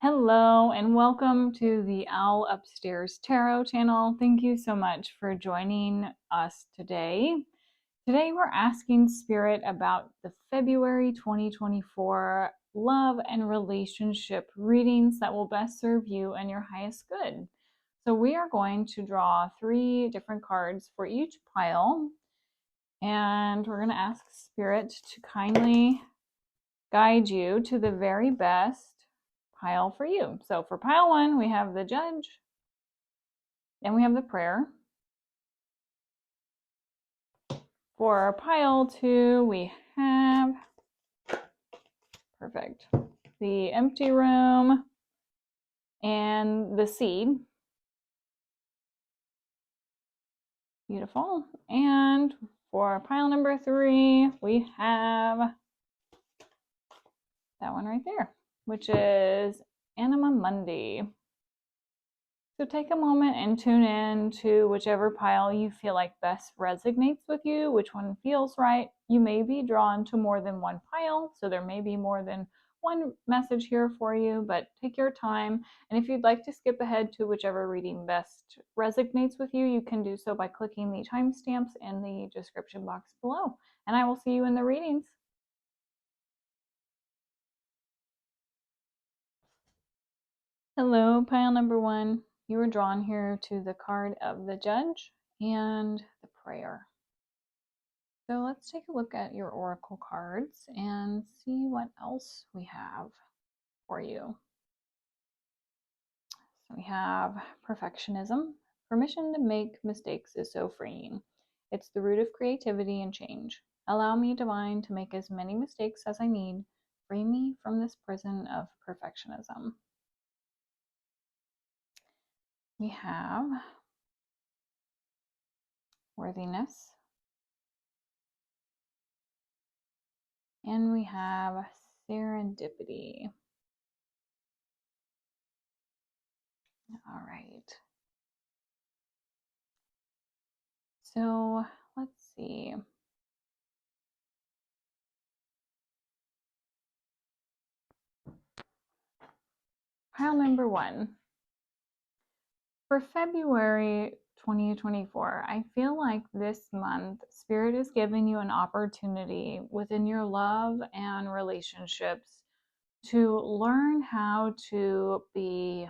Hello and welcome to the Owl Upstairs Tarot channel. Thank you so much for joining us today. Today we're asking Spirit about the February 2024 love and relationship readings that will best serve you and your highest good. So we are going to draw 3 different cards for each pile, and we're going to ask Spirit to kindly guide you to the very best pile for you. So for pile 1, we have the Judge, and we have the Prayer. For pile 2, we have, perfect, the Empty Room and the Seed. Beautiful. And for pile number 3, we have that one right there, which is Anima Mundi. So take a moment and tune in to whichever pile you feel like best resonates with you, which one feels right. You may be drawn to more than one pile, so there may be more than one message here for you, but take your time. And if you'd like to skip ahead to whichever reading best resonates with you, you can do so by clicking the timestamps in the description box below. And I will see you in the readings. Hello, pile number 1. You were drawn here to the card of the Judge and the Prayer. So let's take a look at your oracle cards and see what else we have for you. So we have perfectionism. Permission to make mistakes is so freeing. It's the root of creativity and change. Allow me, divine, to make as many mistakes as I need. Free me from this prison of perfectionism. We have worthiness. And we have serendipity. All right. So let's see. Pile number 1. For February 2024, I feel like this month, Spirit is giving you an opportunity within your love and relationships to learn how to be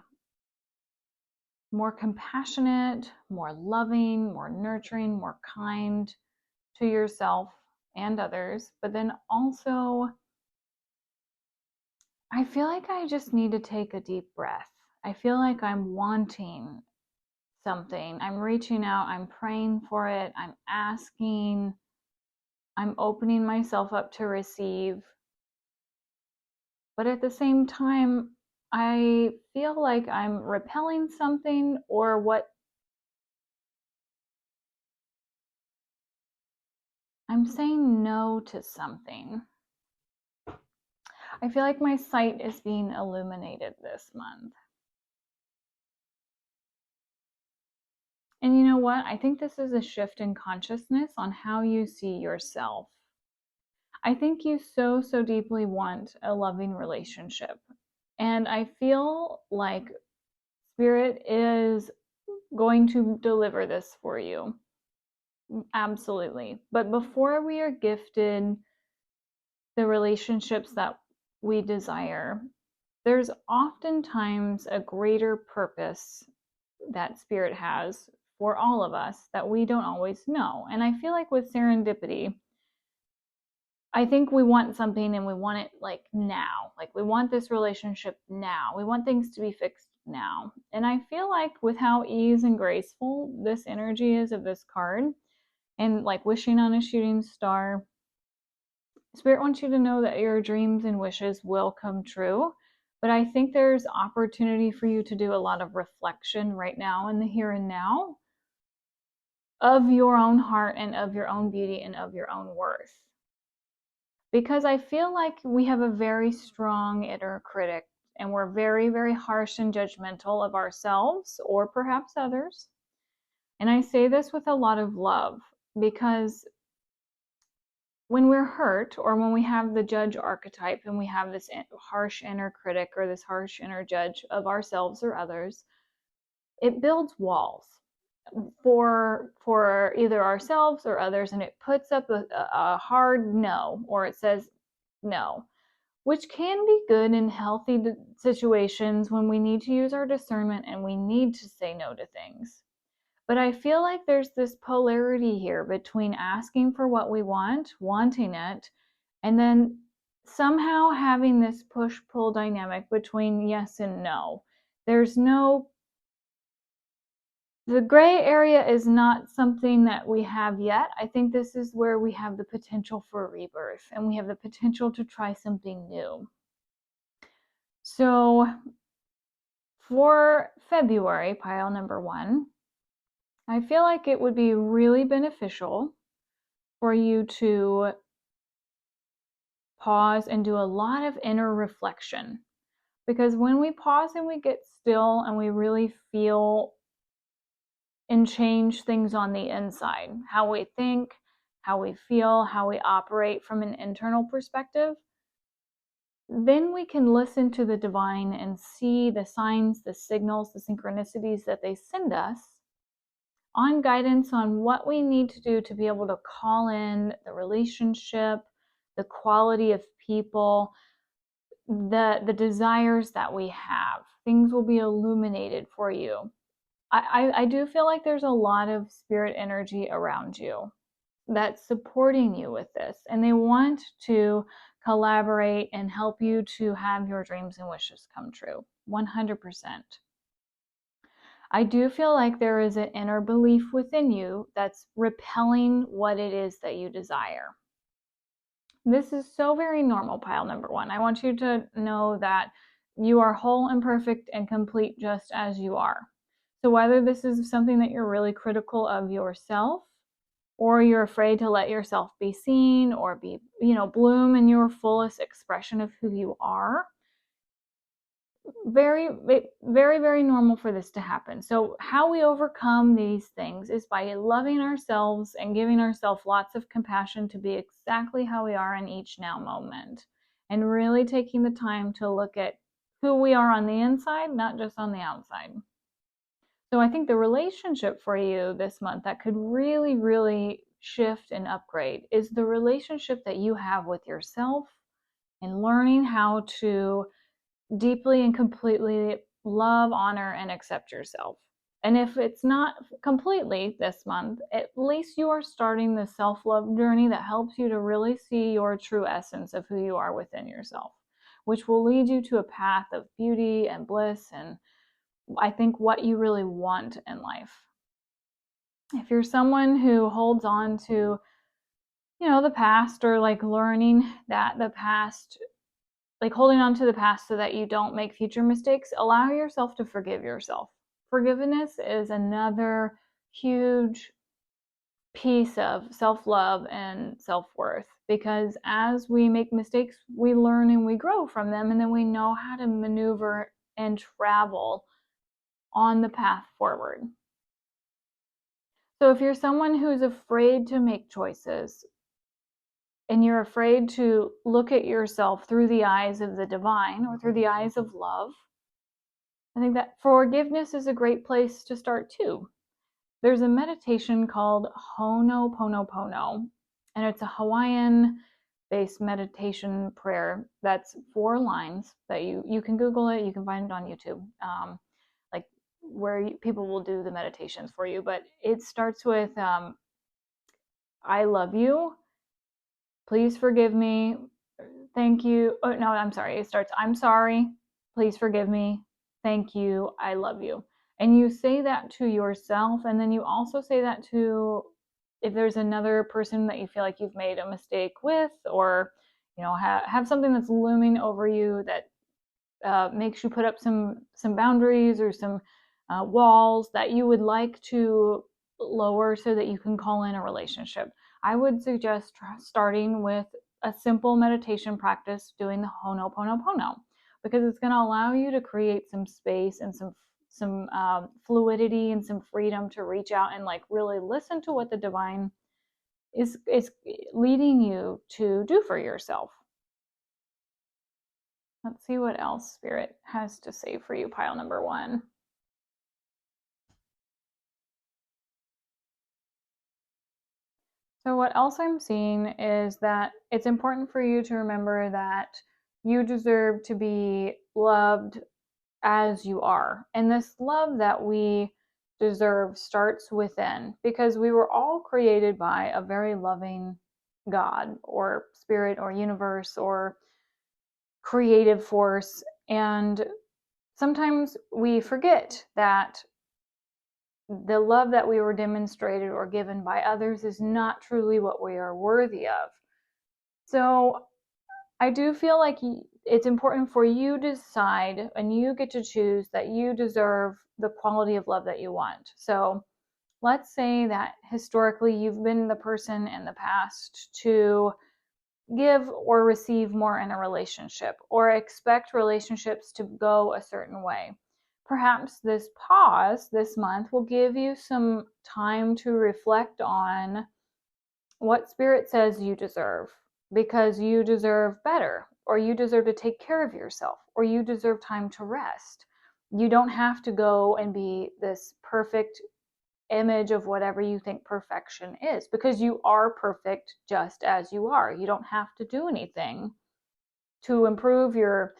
more compassionate, more loving, more nurturing, more kind to yourself and others. But then also, I feel like I just need to take a deep breath. I feel like I'm wanting something. I'm reaching out, I'm praying for it, I'm asking, I'm opening myself up to receive. But at the same time, I feel like I'm repelling something, or what I'm saying no to something. I feel like my sight is being illuminated this month. And you know what? I think this is a shift in consciousness on how you see yourself. I think you so deeply want a loving relationship. And I feel like Spirit is going to deliver this for you. Absolutely. But before we are gifted the relationships that we desire, there's oftentimes a greater purpose that Spirit has for all of us that we don't always know. And I feel like with serendipity, I think we want something and we want it like now. Like we want this relationship now. We want things to be fixed now. And I feel like with how ease and graceful this energy is of this card, and like wishing on a shooting star, Spirit wants you to know that your dreams and wishes will come true. But I think there's opportunity for you to do a lot of reflection right now in the here and now of your own heart and of your own beauty and of your own worth. Because I feel like we have a very strong inner critic, and we're very harsh and judgmental of ourselves or perhaps others. And I say this with a lot of love, because when we're hurt, or when we have the judge archetype and we have this harsh inner critic or this harsh inner judge of ourselves or others, it builds walls for either ourselves or others, and it puts up a hard no, or it says no, which can be good in healthy situations when we need to use our discernment and we need to say no to things. But I feel like there's this polarity here between asking for what we want, wanting it, and then somehow having this push-pull dynamic between yes and no. The gray area is not something that we have yet. I think this is where we have the potential for rebirth, and we have the potential to try something new. So for February, pile number 1, I feel like it would be really beneficial for you to pause and do a lot of inner reflection. Because when we pause and we get still and we really feel and change things on the inside, how we think, how we feel, how we operate from an internal perspective, then we can listen to the divine and see the signs, the signals, the synchronicities that they send us on guidance on what we need to do to be able to call in the relationship, the quality of people, the desires that we have. Things will be illuminated for you. I do feel like there's a lot of spirit energy around you that's supporting you with this, and they want to collaborate and help you to have your dreams and wishes come true 100%. I do feel like there is an inner belief within you that's repelling what it is that you desire. This is so very normal, pile number 1. I want you to know that you are whole and perfect and complete just as you are. So whether this is something that you're really critical of yourself, or you're afraid to let yourself be seen or be, bloom in your fullest expression of who you are, very, very, very normal for this to happen. So how we overcome these things is by loving ourselves and giving ourselves lots of compassion to be exactly how we are in each now moment, and really taking the time to look at who we are on the inside, not just on the outside. So I think the relationship for you this month that could really, really shift and upgrade is the relationship that you have with yourself, and learning how to deeply and completely love, honor, and accept yourself. And if it's not completely this month, at least you are starting the self-love journey that helps you to really see your true essence of who you are within yourself, which will lead you to a path of beauty and bliss, and I think what you really want in life. If you're someone who holds on to, the past, or like learning that the past, like holding on to the past so that you don't make future mistakes, allow yourself to forgive yourself. Forgiveness is another huge piece of self-love and self-worth, because as we make mistakes, we learn and we grow from them, and then we know how to maneuver and travel on the path forward. So if you're someone who's afraid to make choices, and you're afraid to look at yourself through the eyes of the divine or through the eyes of love, I think that forgiveness is a great place to start too. There's a meditation called Ho'oponopono, and it's a Hawaiian-based meditation prayer that's 4 lines that you can Google it, you can find it on YouTube. Like where people will do the meditations for you, but it starts with I love you, please forgive me, thank you. Oh no, I'm sorry. It starts, I'm sorry, please forgive me, thank you, I love you. And you say that to yourself, and then you also say that to, if there's another person that you feel like you've made a mistake with, or have something that's looming over you that makes you put up some boundaries or some walls that you would like to lower so that you can call in a relationship. I would suggest starting with a simple meditation practice, doing the Ho'oponopono, because it's going to allow you to create some space and some fluidity and some freedom to reach out and like really listen to what the divine is leading you to do for yourself. Let's see what else Spirit has to say for you, pile number 1. So what else I'm seeing is that it's important for you to remember that you deserve to be loved as you are. And this love that we deserve starts within, because we were all created by a very loving God or spirit or universe or creative force. And sometimes we forget that the love that we were demonstrated or given by others is not truly what we are worthy of. So I do feel like it's important for you to decide, and you get to choose, that you deserve the quality of love that you want. So let's say that historically you've been the person in the past to give or receive more in a relationship, or expect relationships to go a certain way. Perhaps this pause this month will give you some time to reflect on what Spirit says you deserve, because you deserve better, or you deserve to take care of yourself, or you deserve time to rest. You don't have to go and be this perfect image of whatever you think perfection is, because you are perfect just as you are. You don't have to do anything to improve your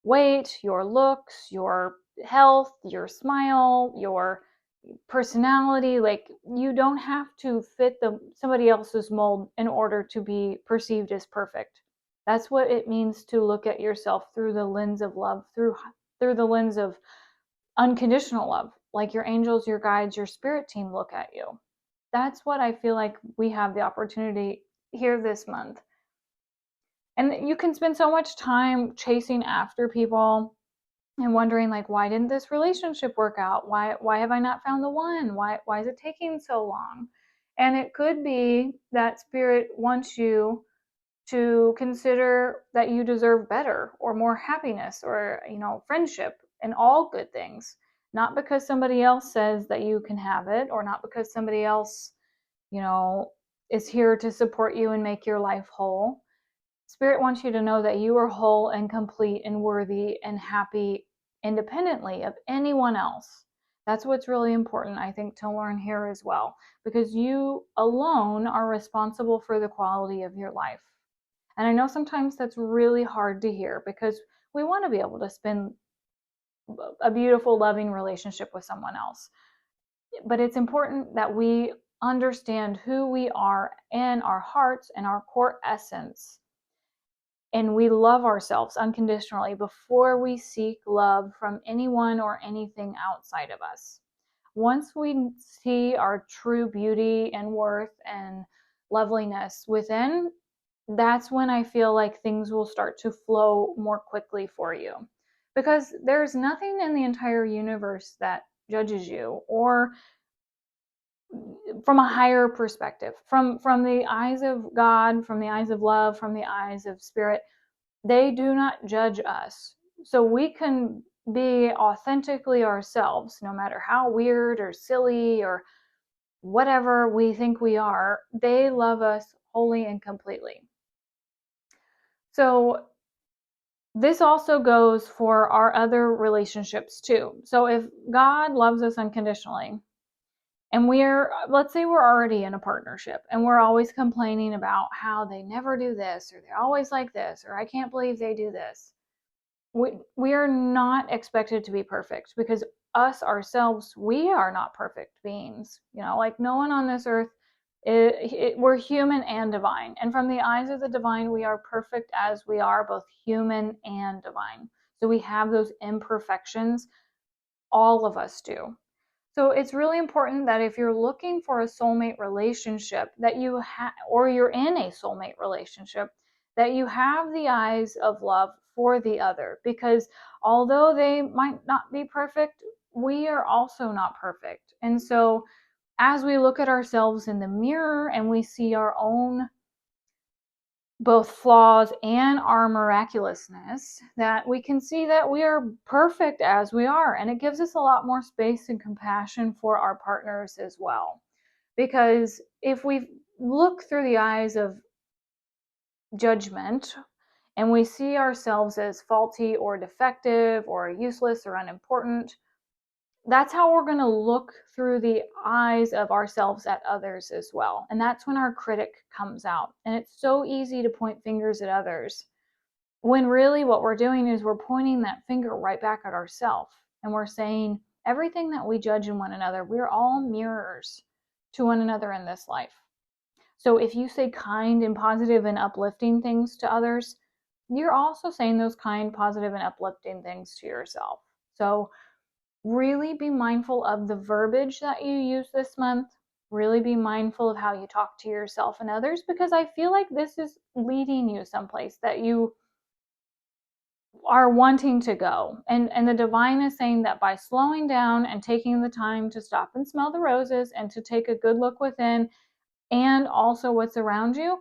weight, your looks, your health, your smile, your personality. Like, you don't have to fit somebody else's mold in order to be perceived as perfect. That's what it means to look at yourself through the lens of love, through the lens of unconditional love, like your angels, your guides, your spirit team look at you. That's what I feel like we have the opportunity here this month. And you can spend so much time chasing after people and wondering, like, why didn't this relationship work out? Why have I not found the one? Why is it taking so long? And it could be that Spirit wants you to consider that you deserve better, or more happiness, or friendship, and all good things. Not because somebody else says that you can have it, or not because somebody else is here to support you and make your life whole. Spirit wants you to know that you are whole and complete and worthy and happy, independently of anyone else. That's what's really important, I think, to learn here as well, because you alone are responsible for the quality of your life. And I know sometimes that's really hard to hear, because we want to be able to spend a beautiful, loving relationship with someone else. But it's important that we understand who we are in our hearts and our core essence, and we love ourselves unconditionally before we seek love from anyone or anything outside of us. Once we see our true beauty and worth and loveliness within, that's when I feel like things will start to flow more quickly for you. Because there's nothing in the entire universe that judges you, or from a higher perspective, from the eyes of God, from the eyes of love, from the eyes of Spirit. They do not judge us. So we can be authentically ourselves, no matter how weird or silly or whatever we think we are. They love us wholly and completely. So this also goes for our other relationships too. So if God loves us unconditionally, and let's say we're already in a partnership, and we're always complaining about how they never do this, or they're always like this, or I can't believe they do this. We are not expected to be perfect, because us ourselves, we are not perfect beings. Like, no one on this earth, we're human and divine. And from the eyes of the divine, we are perfect as we are, both human and divine. So we have those imperfections. All of us do. So it's really important that if you're looking for a soulmate relationship, that or you're in a soulmate relationship, that you have the eyes of love for the other. Because although they might not be perfect, we are also not perfect. And so as we look at ourselves in the mirror and we see our own both flaws and our miraculousness, that we can see that we are perfect as we are. And it gives us a lot more space and compassion for our partners as well. Because if we look through the eyes of judgment and we see ourselves as faulty or defective or useless or unimportant, that's how we're going to look through the eyes of ourselves at others as well. And that's when our critic comes out. And it's so easy to point fingers at others when really what we're doing is we're pointing that finger right back at ourselves. And we're saying everything that we judge in one another, we're all mirrors to one another in this life. So if you say kind and positive and uplifting things to others, you're also saying those kind, positive, and uplifting things to yourself. So really be mindful of the verbiage that you use this month. Really be mindful of how you talk to yourself and others, because I feel like this is leading you someplace that you are wanting to go. And the divine is saying that by slowing down and taking the time to stop and smell the roses and to take a good look within and also what's around you,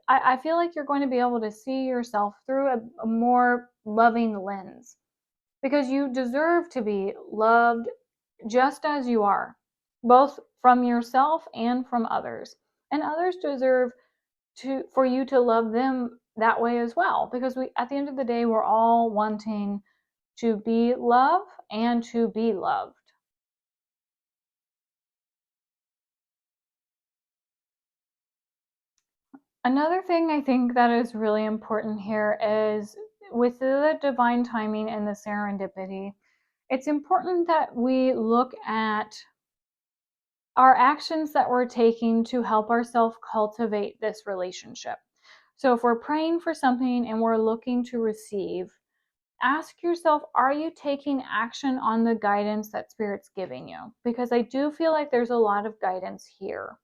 I feel like you're going to be able to see yourself through a more loving lens, because you deserve to be loved just as you are, both from yourself and from others. And others deserve for you to love them that way as well, because we, at the end of the day, we're all wanting to be loved and to be loved. Another thing I think that is really important here is with the divine timing and the serendipity, it's important that we look at our actions that we're taking to help ourselves cultivate this relationship. So if we're praying for something and we're looking to receive, ask yourself, are you taking action on the guidance that Spirit's giving you? Because I do feel like there's a lot of guidance here.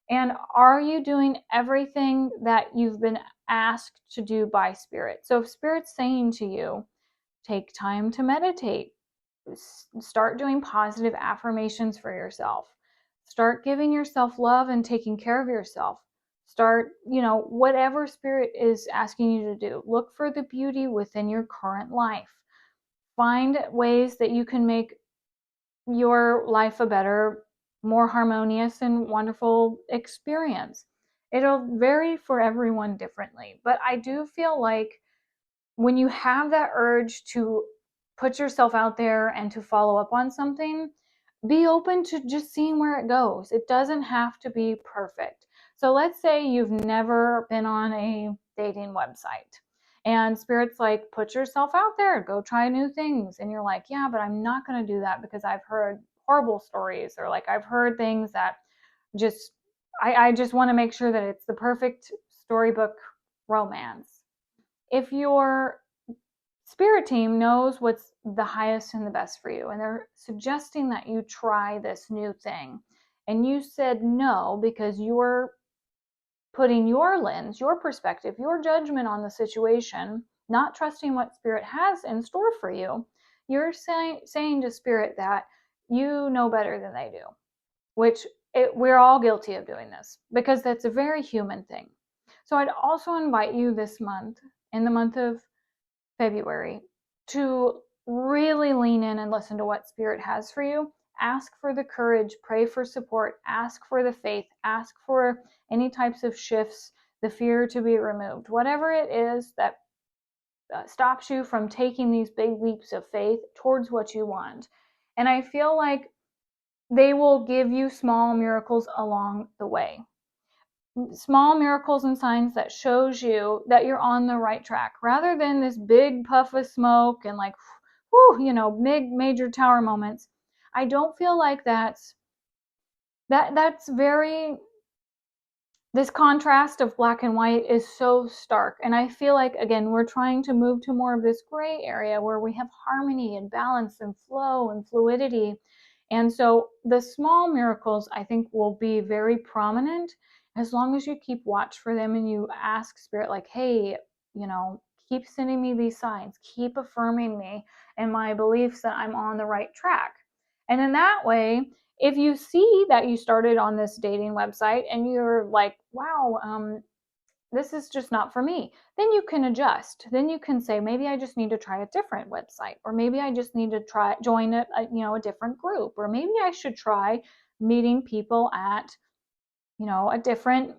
And are you doing everything that you've been asked to do by Spirit? So if Spirit's saying to you, take time to meditate, start doing positive affirmations for yourself, start giving yourself love and taking care of yourself, start, whatever Spirit is asking you to do, look for the beauty within your current life. Find ways that you can make your life a better, more harmonious and wonderful experience. It'll vary for everyone differently, but I do feel like when you have that urge to put yourself out there and to follow up on something, be open to just seeing where it goes. It doesn't have to be perfect. So let's say you've never been on a dating website and Spirit's like, put yourself out there, go try new things. And you're like, yeah, but I'm not going to do that because I've heard horrible stories, or like I've heard things that just, I just want to make sure that it's the perfect storybook romance. If your Spirit team knows what's the highest and the best for you, and they're suggesting that you try this new thing, and you said no because you're putting your lens, your perspective, your judgment on the situation, not trusting what Spirit has in store for you, you're saying to Spirit that you know better than they do, which we're all guilty of doing this because that's a very human thing. So I'd also invite you this month, in the month of February, to really lean in and listen to what Spirit has for you. Ask for the courage, pray for support, ask for the faith, ask for any types of shifts, the fear to be removed. Whatever it is that stops you from taking these big leaps of faith towards what you want. And I feel like they will give you small miracles along the way. Small miracles and signs that shows you that you're on the right track, rather than this big puff of smoke and like, big major tower moments. I don't feel like that's very, this contrast of black and white is so stark. And I feel like, again, we're trying to move to more of this gray area where we have harmony and balance and flow and fluidity. And so the small miracles, I think, will be very prominent as long as you keep watch for them and you ask Spirit, like, hey, keep sending me these signs, keep affirming me and my beliefs that I'm on the right track. And in that way, if you see that you started on this dating website and you're like, wow, this is just not for me, then you can adjust. Then you can say, maybe I just need to try a different website, or maybe I just need to join a different group, or maybe I should try meeting people at a different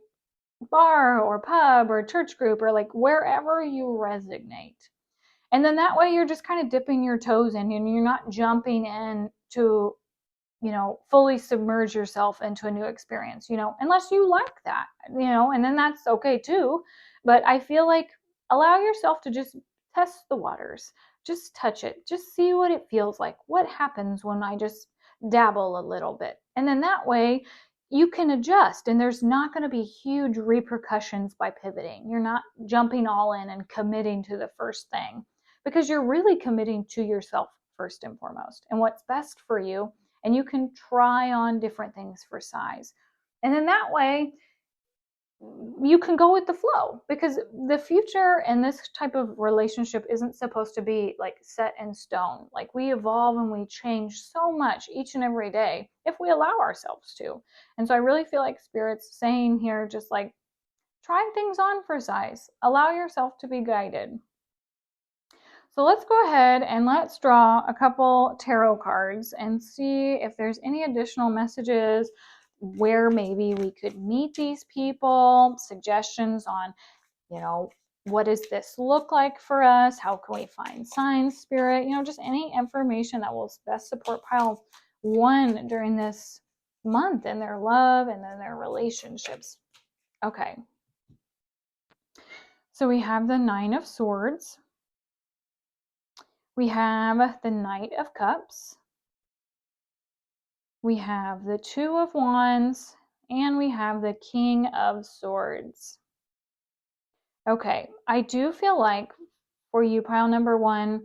bar or pub or church group, or like wherever you resonate. And then that way you're just kind of dipping your toes in, and you're not jumping in to, fully submerge yourself into a new experience, unless you like that, and then that's okay too. But I feel like allow yourself to just test the waters, just touch it, just see what it feels like. What happens when I just dabble a little bit? And then that way you can adjust, and there's not going to be huge repercussions by pivoting. You're not jumping all in and committing to the first thing, because you're really committing to yourself first and foremost and what's best for you. And you can try on different things for size. And then that way you can go with the flow, because the future and this type of relationship isn't supposed to be like set in stone. Like, we evolve and we change so much each and every day if we allow ourselves to. And so I really feel like Spirit's saying here, just like, try things on for size, allow yourself to be guided. So let's go ahead and let's draw a couple tarot cards and see if there's any additional messages where maybe we could meet these people, suggestions on, what does this look like for us? How can we find signs, Spirit? Just any information that will best support pile 1 during this month in their love and in their relationships. Okay. So we have the 9 of Swords. We have the Knight of Cups. We have the 2 of Wands, and we have the King of Swords. Okay, I do feel like for you, pile number 1,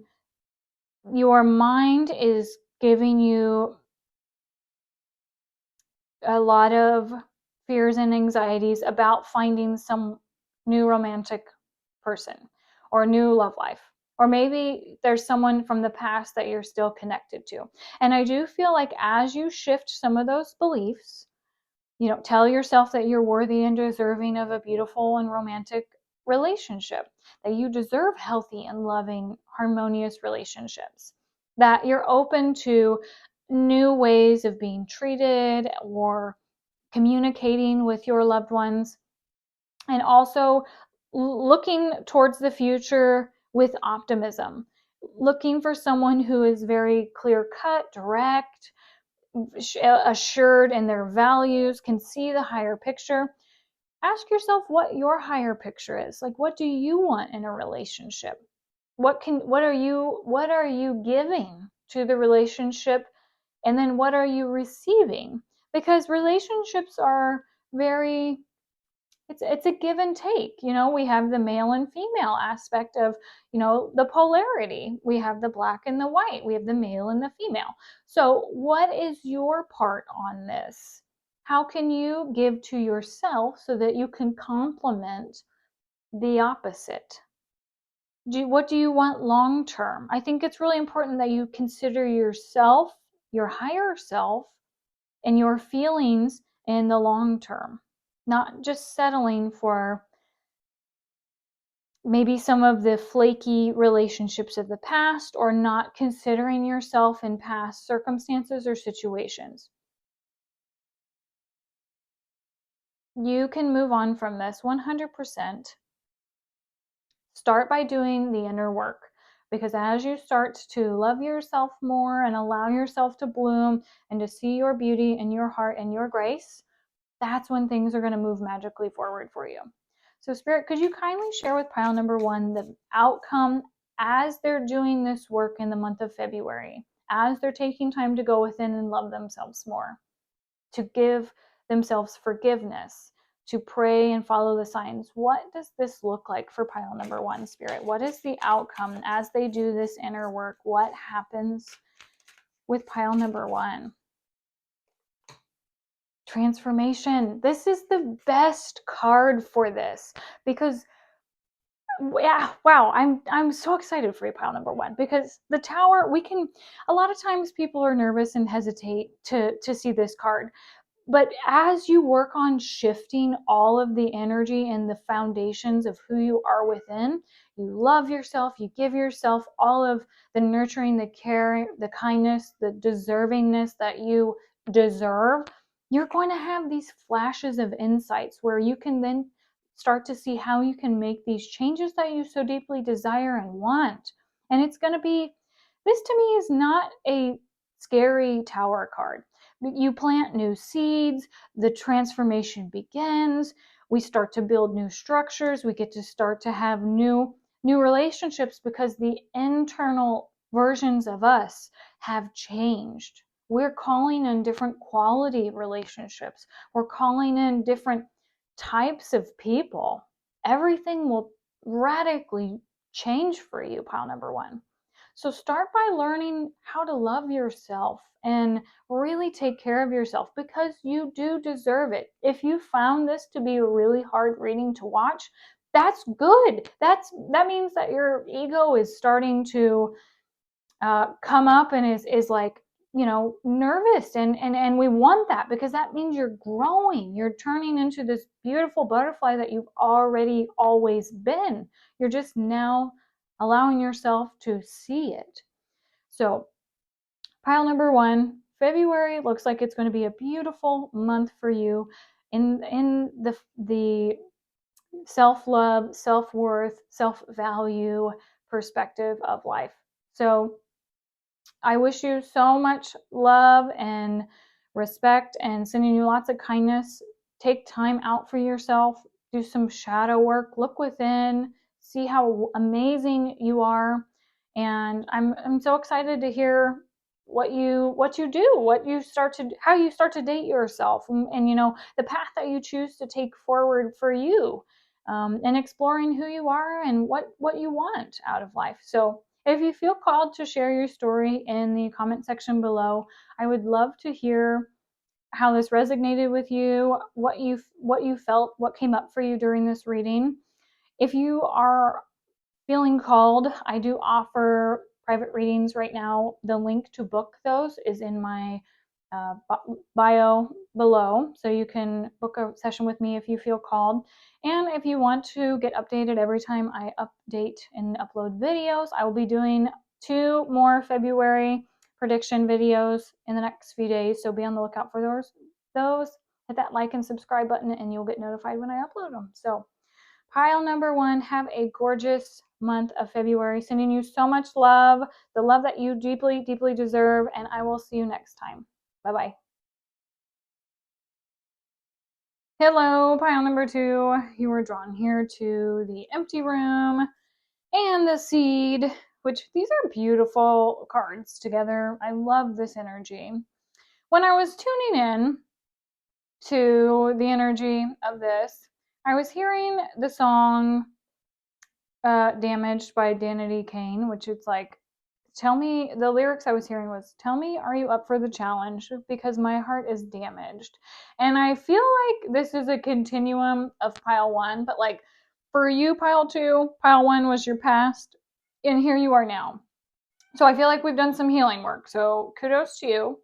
your mind is giving you a lot of fears and anxieties about finding some new romantic person or new love life. Or maybe there's someone from the past that you're still connected to. And I do feel like as you shift some of those beliefs, tell yourself that you're worthy and deserving of a beautiful and romantic relationship, that you deserve healthy and loving, harmonious relationships, that you're open to new ways of being treated or communicating with your loved ones, and also looking towards the future with optimism, looking for someone who is very clear-cut, direct, assured in their values, can see the higher picture. Ask yourself what your higher picture is. Like, what do you want in a relationship? What are you giving to the relationship? And then what are you receiving? Because relationships are very, it's a give and take. We have the male and female aspect of, the polarity. We have the black and the white. We have the male and the female. So what is your part on this? How can you give to yourself so that you can complement the opposite? What do you want long term? I think it's really important that you consider yourself, your higher self, and your feelings in the long term, not just settling for maybe some of the flaky relationships of the past, or not considering yourself in past circumstances or situations. You can move on from this 100%. Start by doing the inner work, because as you start to love yourself more and allow yourself to bloom and to see your beauty and your heart and your grace, that's when things are going to move magically forward for you. So Spirit, could you kindly share with pile number 1 the outcome as they're doing this work in the month of February, as they're taking time to go within and love themselves more, to give themselves forgiveness, to pray and follow the signs? What does this look like for pile number 1, Spirit? What is the outcome as they do this inner work? What happens with pile number 1? Transformation. This is the best card for this, because wow, I'm so excited for pile number 1, because the Tower, a lot of times people are nervous and hesitate to see this card. But as you work on shifting all of the energy and the foundations of who you are within, you love yourself, you give yourself all of the nurturing, the care, the kindness, the deservingness that you deserve. you're going to have these flashes of insights where you can then start to see how you can make these changes that you so deeply desire and want. And it's going to be, this to me is not a scary tower card. You plant new seeds, the transformation begins, we start to build new structures, we get to start to have new relationships because the internal versions of us have changed. We're calling in different quality relationships. We're calling in different types of people. Everything will radically change for you, pile number one. So start by learning how to love yourself and really take care of yourself because you do deserve it. If you found this to be a really hard reading to watch, that's good. That means that your ego is starting to come up and is like, nervous, and we want that because that means you're growing. You're turning into this beautiful butterfly that you've already always been. You're just now allowing yourself to see it. So pile number one, February looks like it's going to be a beautiful month for you in the self-love, self-worth, self-value perspective of life. So I wish you so much love and respect and sending you lots of kindness. Take time out for yourself. Do some shadow work. Look within. See how amazing you are. And I'm so excited to hear what you do, how you start to date yourself, and the path that you choose to take forward for you, and exploring who you are and what you want out of life. So if you feel called to share your story in the comment section below, I would love to hear how this resonated with you, what you felt, what came up for you during this reading. If you are feeling called, I do offer private readings right now. The link to book those is in my bio below, so you can book a session with me if you feel called. And if you want to get updated every time I update and upload videos, I will be doing 2 more February prediction videos in the next few days, so be on the lookout for those. Hit that like and subscribe button and you'll get notified when I upload them. So pile number one, have a gorgeous month of February. Sending you so much love, the love that you deeply, deeply deserve, and I will see you next time. Bye-bye. Hello, pile number two. You were drawn here to the empty room and the seed, which these are beautiful cards together. I love this energy. When I was tuning in to the energy of this, I was hearing the song Damaged by Danity Kane, which it's like, tell me, the lyrics I was hearing was, tell me, are you up for the challenge? Because my heart is damaged. And I feel like this is a continuum of pile one, but like for you, pile two, pile one was your past, and here you are now. So I feel like we've done some healing work. So kudos to you.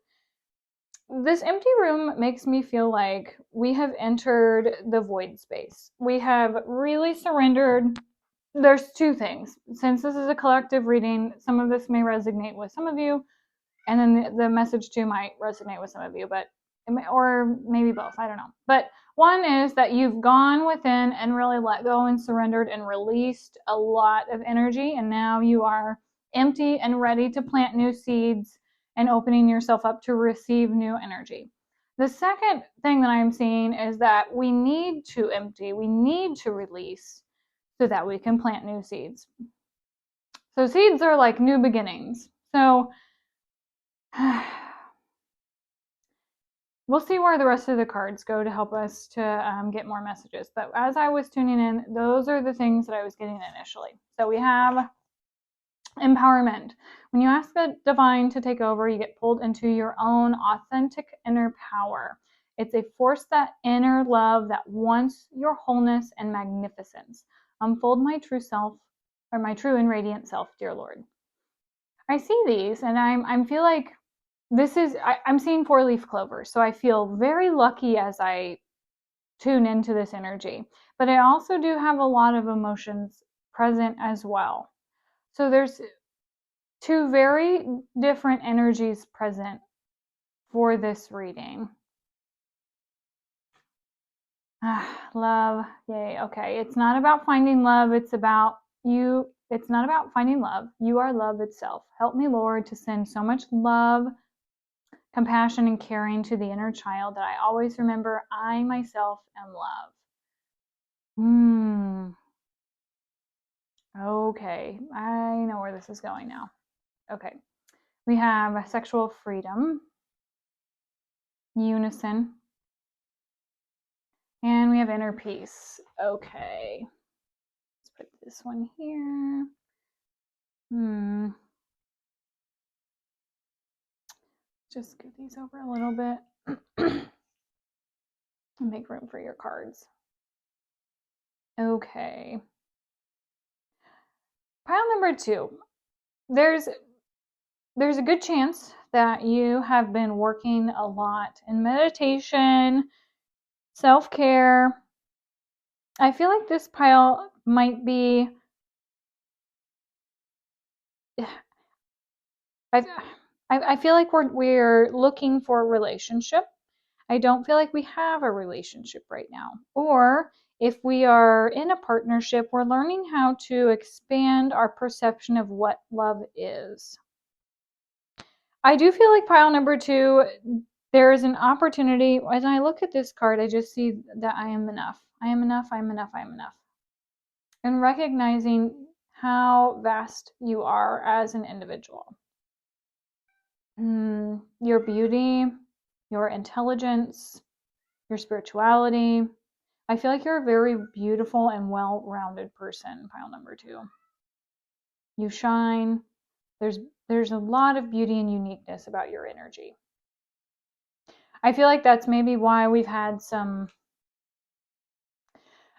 This empty room makes me feel like we have entered the void space. We have really surrendered. There's 2 things. Since this is a collective reading, some of this may resonate with some of you, and then the message too might resonate with some of you, or maybe both, I don't know. But one is that you've gone within and really let go and surrendered and released a lot of energy, and now you are empty and ready to plant new seeds and opening yourself up to receive new energy. The second thing that I'm seeing is that we need to empty, we need to release so that we can plant new seeds. So seeds are like new beginnings. So we'll see where the rest of the cards go to help us to get more messages. But as I was tuning in, those are the things that I was getting initially. So we have empowerment. When you ask the divine to take over, you get pulled into your own authentic inner power. It's a force, that inner love that wants your wholeness and magnificence. Unfold my true self, or my true and radiant self, dear Lord. I see these, and I feel like this is, I'm seeing 4-leaf clover, so I feel very lucky as I tune into this energy. But I also do have a lot of emotions present as well. So there's 2 very different energies present for this reading. Love. Yay. Okay. It's not about finding love. It's about you. It's not about finding love. You are love itself. Help me, Lord, to send so much love, compassion, and caring to the inner child that I always remember I myself am love. Okay. I know where this is going now. Okay. We have sexual freedom, unison, and we have inner peace. Okay. Let's put this one here. Just scoot these over a little bit and make room for your cards. Okay. Pile number 2. There's a good chance that you have been working a lot in meditation, self-care. I feel like this pile might be I feel like we're looking for a relationship. I don't feel like we have a relationship right now. Or if we are in a partnership, we're learning how to expand our perception of what love is. I do feel like pile number 2, there is an opportunity. As I look at this card, I just see that I am enough. I am enough. I am enough. I am enough. And recognizing how vast you are as an individual. Your beauty, your intelligence, your spirituality. I feel like you're a very beautiful and well-rounded person, pile number 2. You shine. There's a lot of beauty and uniqueness about your energy. I feel like that's maybe why we've had some...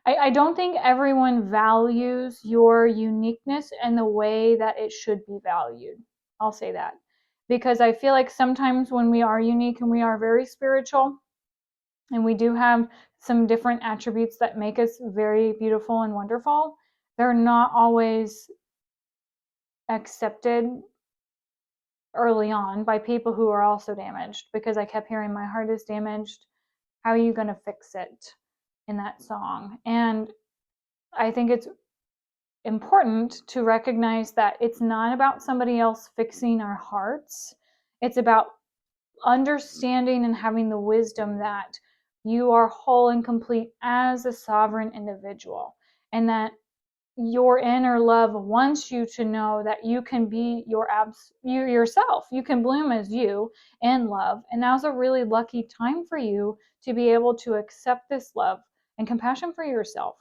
I don't think everyone values your uniqueness in the way that it should be valued. I'll say that. Because I feel like sometimes when we are unique and we are very spiritual, and we do have some different attributes that make us very beautiful and wonderful, they're not always accepted early on by people who are also damaged, because I kept hearing my heart is damaged. How are you going to fix it in that song? And I think it's important to recognize that it's not about somebody else fixing our hearts. It's about understanding and having the wisdom that you are whole and complete as a sovereign individual, and that your inner love wants you to know that you can be yourself. You can bloom as you in love. And now's a really lucky time for you to be able to accept this love and compassion for yourself.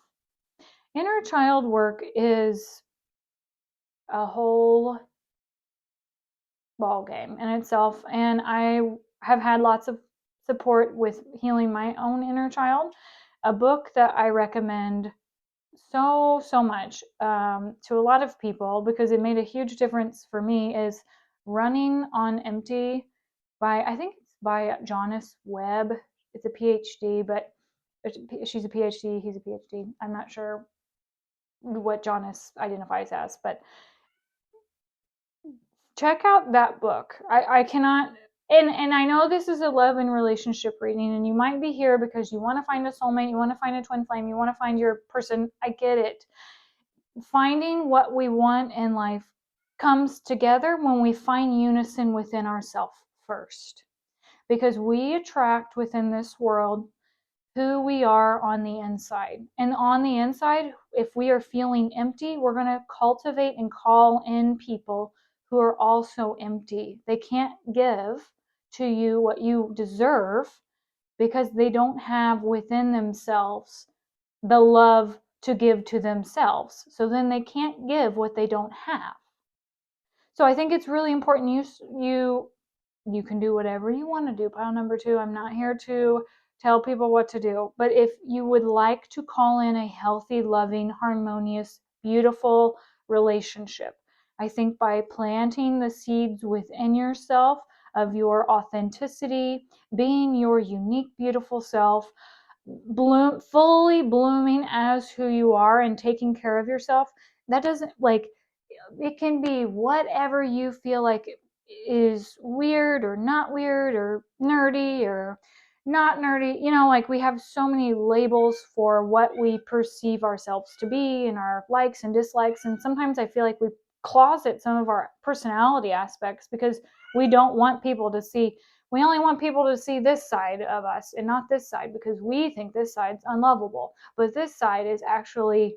Inner child work is a whole ball game in itself. And I have had lots of support with healing my own inner child. A book that I recommend so much to a lot of people, because it made a huge difference for me, is Running on Empty I think it's by Jonice Webb. It's a PhD, but she's a PhD, he's a PhD. I'm not sure what Jonice identifies as, but check out that book. I cannot, and I know this is a love and relationship reading, and you might be here because you want to find a soulmate, you want to find a twin flame, you want to find your person. I get it. Finding what we want in life comes together when we find unison within ourselves first, because we attract within this world who we are on the inside. And on the inside, if we are feeling empty, we're going to cultivate and call in people who are also empty. They can't give to you what you deserve because they don't have within themselves the love to give to themselves. So then they can't give what they don't have. So I think it's really important you can do whatever you want to do. Pile number 2, I'm not here to tell people what to do. But if you would like to call in a healthy, loving, harmonious, beautiful relationship, I think by planting the seeds within yourself of your authenticity, being your unique, beautiful self, fully blooming as who you are and taking care of yourself, that doesn't, like, it can be whatever you feel like is weird or not weird or nerdy or not nerdy, like we have so many labels for what we perceive ourselves to be and our likes and dislikes. And sometimes I feel like we closet some of our personality aspects because we don't want people to see, we only want people to see this side of us and not this side, because we think this side's unlovable. But this side is actually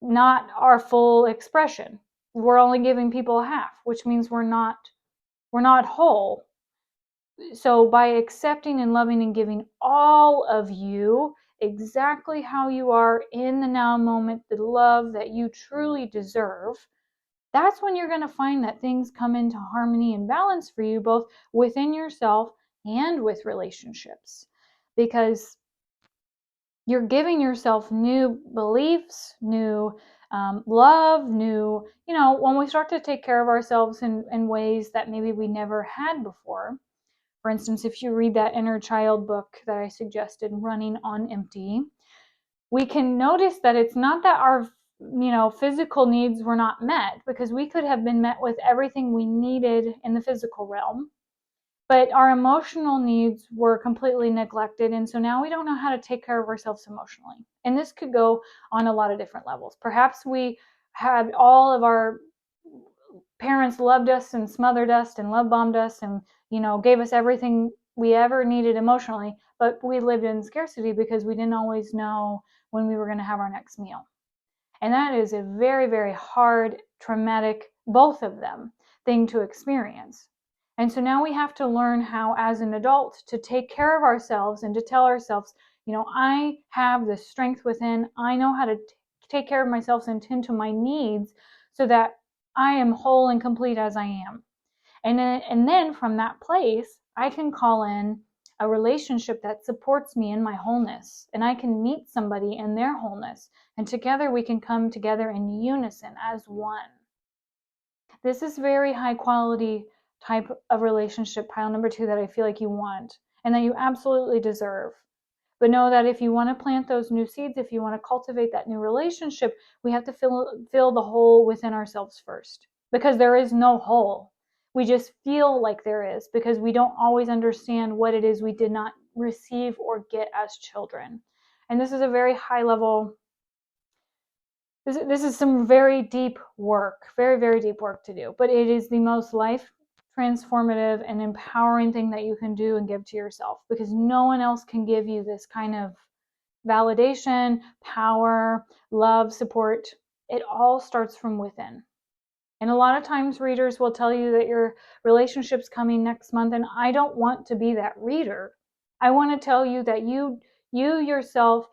not our full expression. We're only giving people half, which means we're not whole. So by accepting and loving and giving all of you exactly how you are in the now moment, the love that you truly deserve, that's when you're going to find that things come into harmony and balance for you, both within yourself and with relationships. Because you're giving yourself new beliefs, new love, new, when we start to take care of ourselves in ways that maybe we never had before. For instance, if you read that inner child book that I suggested, Running on Empty, we can notice that it's not that our physical needs were not met, because we could have been met with everything we needed in the physical realm, but our emotional needs were completely neglected. And so now we don't know how to take care of ourselves emotionally. And this could go on a lot of different levels. Perhaps we had all of our parents loved us and smothered us and love bombed us and gave us everything we ever needed emotionally, but we lived in scarcity because we didn't always know when we were going to have our next meal. And that is a very, very hard, traumatic, both of them, thing to experience. And so now we have to learn how, as an adult, to take care of ourselves and to tell ourselves, I have the strength within. I know how to take care of myself and tend to my needs so that I am whole and complete as I am. And then from that place, I can call in a relationship that supports me in my wholeness. And I can meet somebody in their wholeness. And together we can come together in unison as one. This is very high quality type of relationship, pile number 2, that I feel like you want and that you absolutely deserve. But know that if you want to plant those new seeds, if you want to cultivate that new relationship, we have to fill the hole within ourselves first, because there is no hole. We just feel like there is, because we don't always understand what it is we did not receive or get as children. And this is a very high level, this is some very deep work, very, very deep work to do. But it is the most life transformative and empowering thing that you can do and give to yourself, because no one else can give you this kind of validation, power, love, support. It all starts from within. And a lot of times readers will tell you that your relationship's coming next month, and I don't want to be that reader. I want to tell you that you yourself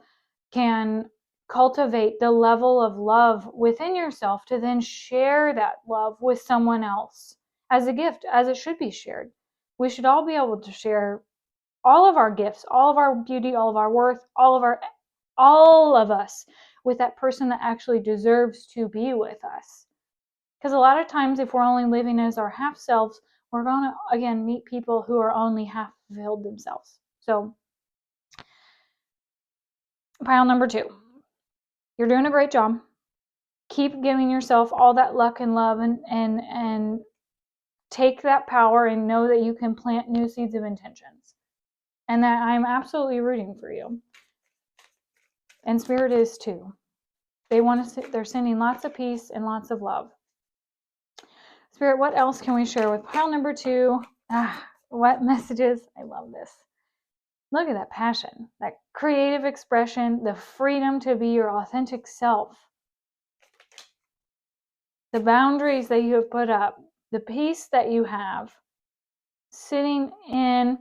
can cultivate the level of love within yourself to then share that love with someone else as a gift, as it should be shared. We should all be able to share all of our gifts, all of our beauty, all of our worth, all of us with that person that actually deserves to be with us. Because a lot of times, if we're only living as our half selves, we're going to, again, meet people who are only half fulfilled themselves. So, pile number 2. You're doing a great job. Keep giving yourself all that luck and love, and take that power and know that you can plant new seeds of intentions. And that I'm absolutely rooting for you. And Spirit is too. They're sending lots of peace and lots of love. Spirit, what else can we share with pile number 2? What messages? I love this. Look at that passion, that creative expression, the freedom to be your authentic self. The boundaries that you have put up, the peace that you have, sitting in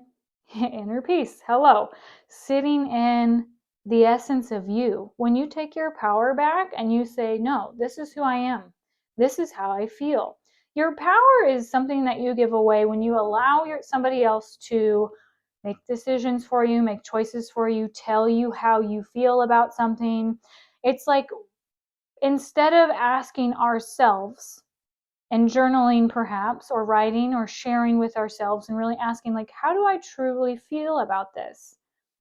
inner peace. Hello. Sitting in the essence of you. When you take your power back and you say, no, this is who I am. This is how I feel. Your power is something that you give away when you allow somebody else to make decisions for you, make choices for you, tell you how you feel about something. It's like, instead of asking ourselves and journaling perhaps, or writing or sharing with ourselves and really asking, like, how do I truly feel about this?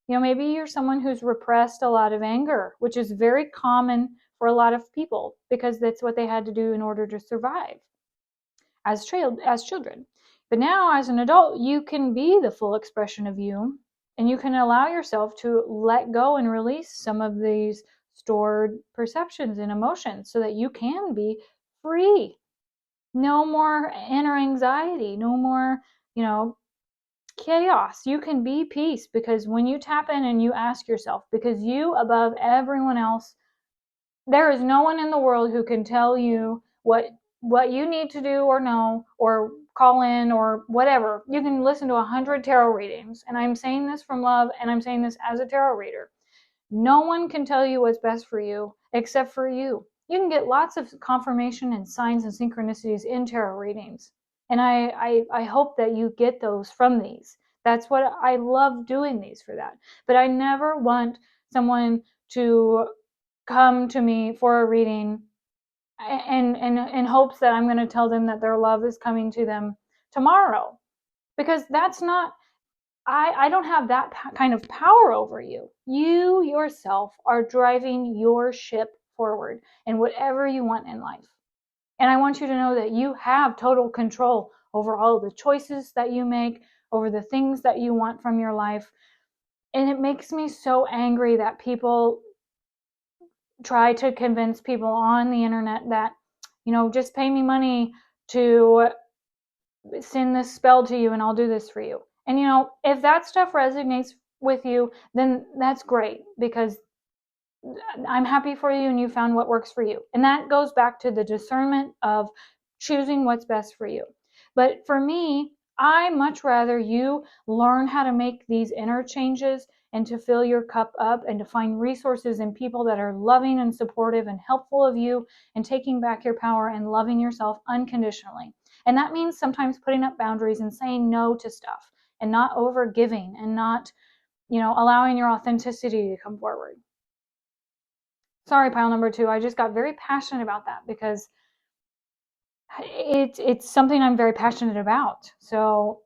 Maybe you're someone who's repressed a lot of anger, which is very common for a lot of people because that's what they had to do in order to survive as children. But now as an adult, you can be the full expression of you And you can allow yourself to let go and release some of these stored perceptions and emotions so that you can be free. No more inner anxiety, no more, chaos. You can be peace, because when you tap in and you ask yourself, because you above everyone else, there is no one in the world who can tell you what you need to do or know or call in or whatever. You can listen to 100 tarot readings, and I'm saying this from love, and I'm saying this as a tarot reader. No one can tell you what's best for you except for you. You can get lots of confirmation and signs and synchronicities in tarot readings. And I hope that you get those from these. That's what I love doing these for that. But I never want someone to come to me for a reading and in hopes that I'm going to tell them that their love is coming to them tomorrow. Because that's not, I don't have that kind of power over you. You yourself are driving your ship forward in whatever you want in life. And I want you to know that you have total control over all of the choices that you make, over the things that you want from your life. And it makes me so angry that people try to convince people on the internet that, just pay me money to send this spell to you and I'll do this for you. And if that stuff resonates with you, then that's great, because I'm happy for you and you found what works for you. And that goes back to the discernment of choosing what's best for you. But for me, I much rather you learn how to make these inner changes and to fill your cup up and to find resources in people that are loving and supportive and helpful of you and taking back your power and loving yourself unconditionally. And that means sometimes putting up boundaries and saying no to stuff and not over giving and not, allowing your authenticity to come forward. Sorry, pile number 2. I just got very passionate about that because it's something I'm very passionate about. So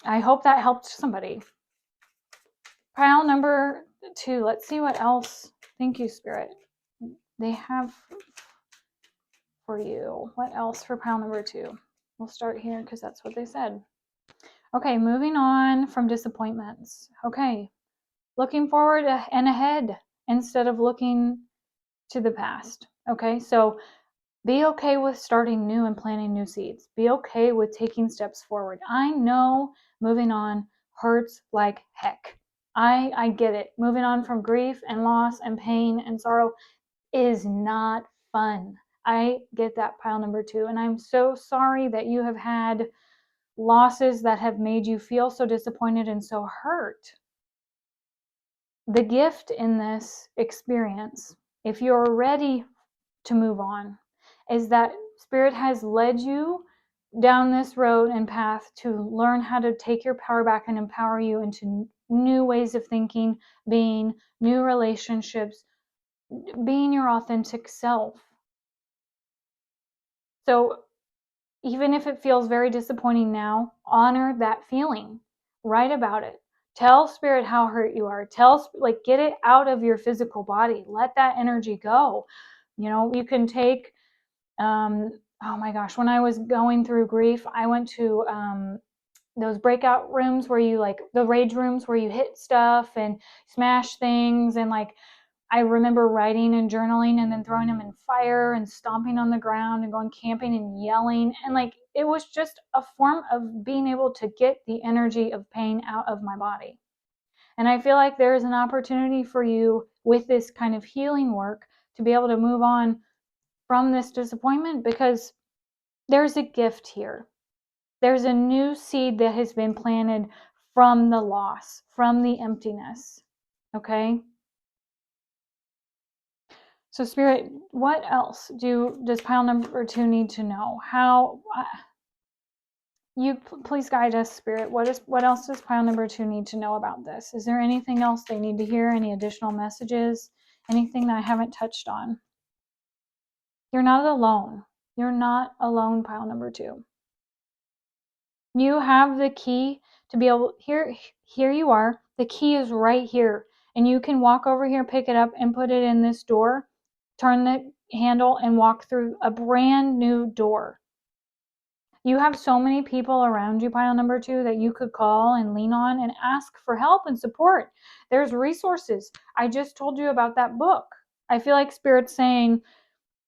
I hope that helped somebody. Pile number 2. Let's see what else. Thank you, Spirit. They have for you. What else for pile number 2? We'll start here because that's what they said. Okay, moving on from disappointments. Okay, looking forward and ahead instead of looking to the past. Okay, so be okay with starting new and planting new seeds. Be okay with taking steps forward. I know moving on hurts like heck. I get it. Moving on from grief and loss and pain and sorrow is not fun. I get that, pile number 2. And I'm so sorry that you have had losses that have made you feel so disappointed and so hurt. The gift in this experience, if you're ready to move on, is that Spirit has led you down this road and path to learn how to take your power back and empower you into new ways of thinking, being, new relationships, being your authentic self. So even if it feels very disappointing now, honor that feeling. Write about it. Tell Spirit how hurt you are. Get it out of your physical body. Let that energy go. You can take, oh my gosh, when I was going through grief, I went to those breakout rooms where you the rage rooms where you hit stuff and smash things. And I remember writing and journaling and then throwing them in fire and stomping on the ground and going camping and yelling. And it was just a form of being able to get the energy of pain out of my body. And I feel like there is an opportunity for you with this kind of healing work to be able to move on from this disappointment, because there's a gift here. There's a new seed that has been planted from the loss, from the emptiness. Okay? So Spirit, what else does pile number 2 need to know? How you please guide us, Spirit. What else does pile number 2 need to know about this? Is there anything else they need to hear? Any additional messages? Anything that I haven't touched on? You're not alone. You're not alone, pile number 2. You have the key to be able, here you are. The key is right here. And you can walk over here, pick it up, and put it in this door. Turn the handle and walk through a brand new door. You have so many people around you, pile number 2, that you could call and lean on and ask for help and support. There's resources. I just told you about that book. I feel like Spirit's saying,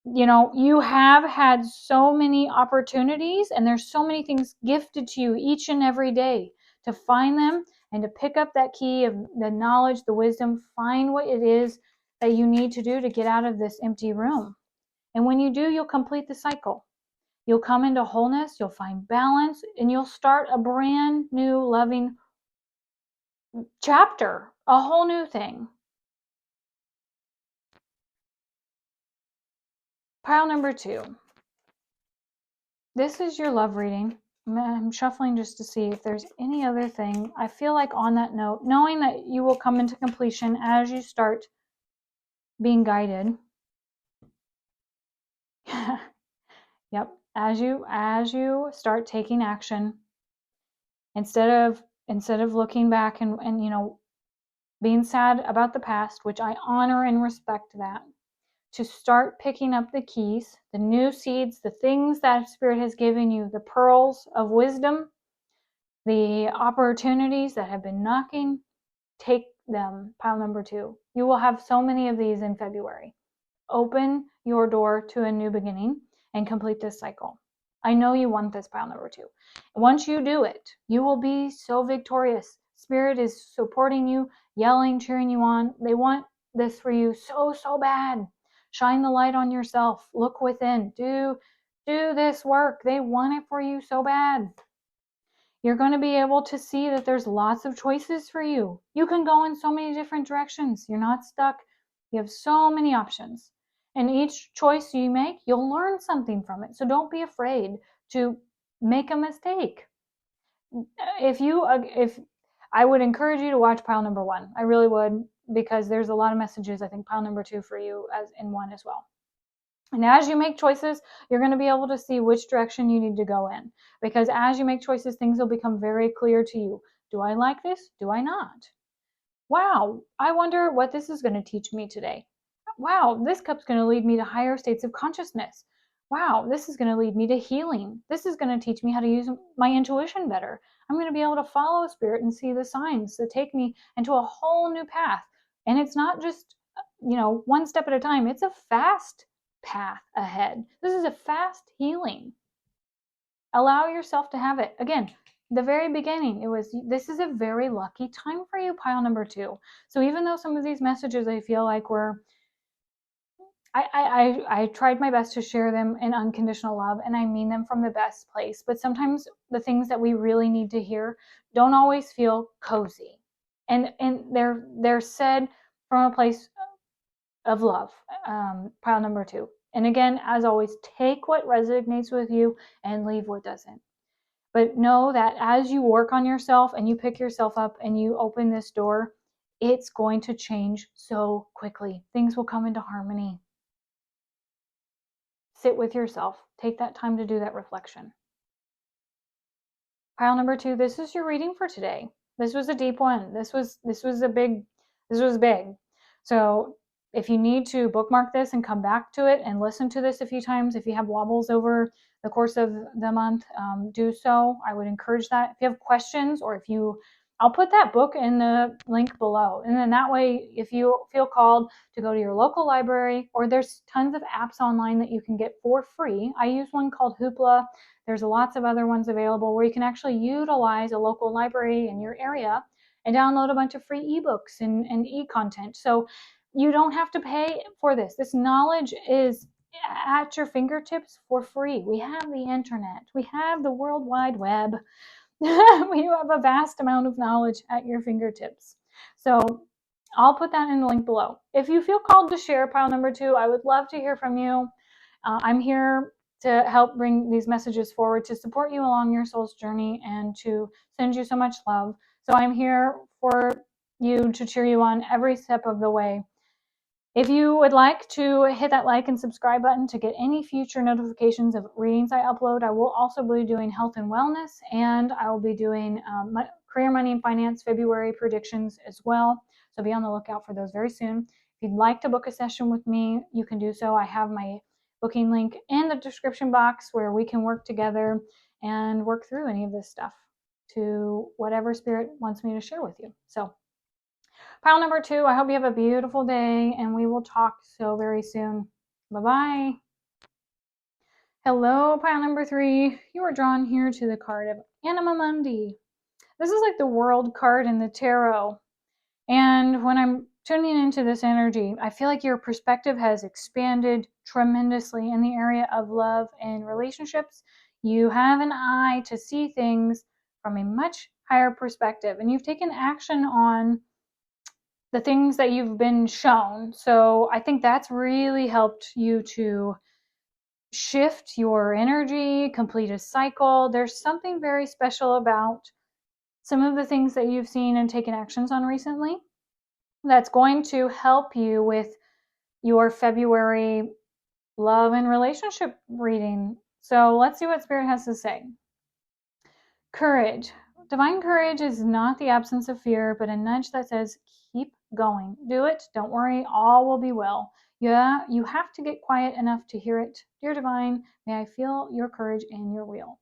you have had so many opportunities, and there's so many things gifted to you each and every day to find them and to pick up that key of the knowledge, the wisdom, find what it is that you need to do to get out of this empty room. And when you do, you'll complete the cycle. You'll come into wholeness, you'll find balance, and you'll start a brand new loving chapter, a whole new thing. Pile number 2. This is your love reading. I'm shuffling just to see if there's any other thing. I feel like on that note, knowing that you will come into completion as you start being guided. Yep. As you start taking action, instead of looking back and being sad about the past, which I honor and respect that, to start picking up the keys, the new seeds, the things that Spirit has given you, the pearls of wisdom, the opportunities that have been knocking, take them, pile number 2. You will have so many of these in February. Open your door to a new beginning and complete this cycle. I know you want this, pile number 2. Once you do it, you will be so victorious. Spirit is supporting you, yelling, cheering you on. They want this for you so bad. Shine the light on yourself. Look within. Do this work. They want it for you so bad. You're going to be able to see that there's lots of choices for you. You can go in so many different directions. You're not stuck. You have so many options. And each choice you make, you'll learn something from it. So don't be afraid to make a mistake. If I would encourage you to watch pile number 1. I really would, because there's a lot of messages, I think, pile number 2 for you as in one as well. And as you make choices, you're going to be able to see which direction you need to go in. Because as you make choices, things will become very clear to you. Do I like this? Do I not? Wow, I wonder what this is going to teach me today. Wow, this cup's going to lead me to higher states of consciousness. Wow, this is going to lead me to healing. This is going to teach me how to use my intuition better. I'm going to be able to follow Spirit and see the signs that take me into a whole new path. And it's not just, one step at a time. It's a fast path ahead. This is a fast healing. Allow yourself to have it. Again, the very beginning, this is a very lucky time for you, pile number 2. So even though some of these messages I feel like I tried my best to share them in unconditional love, and I mean them from the best place, but sometimes the things that we really need to hear don't always feel cozy. And they're said from a place of love, pile number 2. And again, as always, take what resonates with you and leave what doesn't. But know that as you work on yourself and you pick yourself up and you open this door, it's going to change so quickly. Things will come into harmony. Sit with yourself. Take that time to do that reflection. Pile number 2, this is your reading for today. This was a deep one. This was big. So if you need to bookmark this and come back to it and listen to this a few times, if you have wobbles over the course of the month, do so. I would encourage that. If you have questions, or I'll put that book in the link below. And then that way, if you feel called to go to your local library, or there's tons of apps online that you can get for free. I use one called Hoopla. There's lots of other ones available where you can actually utilize a local library in your area and download a bunch of free ebooks and e-content. So you don't have to pay for this. This knowledge is at your fingertips for free. We have the internet. We have the World Wide Web. We have a vast amount of knowledge at your fingertips. So I'll put that in the link below. If you feel called to share pile number 2, I would love to hear from you. I'm here to help bring these messages forward, to support you along your soul's journey, and to send you so much love. So I'm here for you, to cheer you on every step of the way. If you would like to hit that like and subscribe button to get any future notifications of readings I upload, I will also be doing health and wellness, and I will be doing career, money, and finance February predictions as well. So be on the lookout for those very soon. If you'd like to book a session with me, you can do so. I have my booking link in the description box where we can work together and work through any of this stuff to whatever spirit wants me to share with you. So pile number 2, I hope you have a beautiful day, and we will talk so very soon. Bye-bye. Hello, pile number 3. You are drawn here to the card of Anima Mundi. This is like the world card in the tarot. And when I'm tuning into this energy, I feel like your perspective has expanded tremendously in the area of love and relationships. You have an eye to see things from a much higher perspective, and you've taken action on the things that you've been shown. So I think that's really helped you to shift your energy, complete a cycle. There's something very special about some of the things that you've seen and taken actions on recently that's going to help you with your February love and relationship reading. So let's see what Spirit has to say. Courage. Divine courage is not the absence of fear, but a nudge that says, keep going. Do it. Don't worry. All will be well. Yeah, you have to get quiet enough to hear it. Dear Divine, may I feel your courage and your will.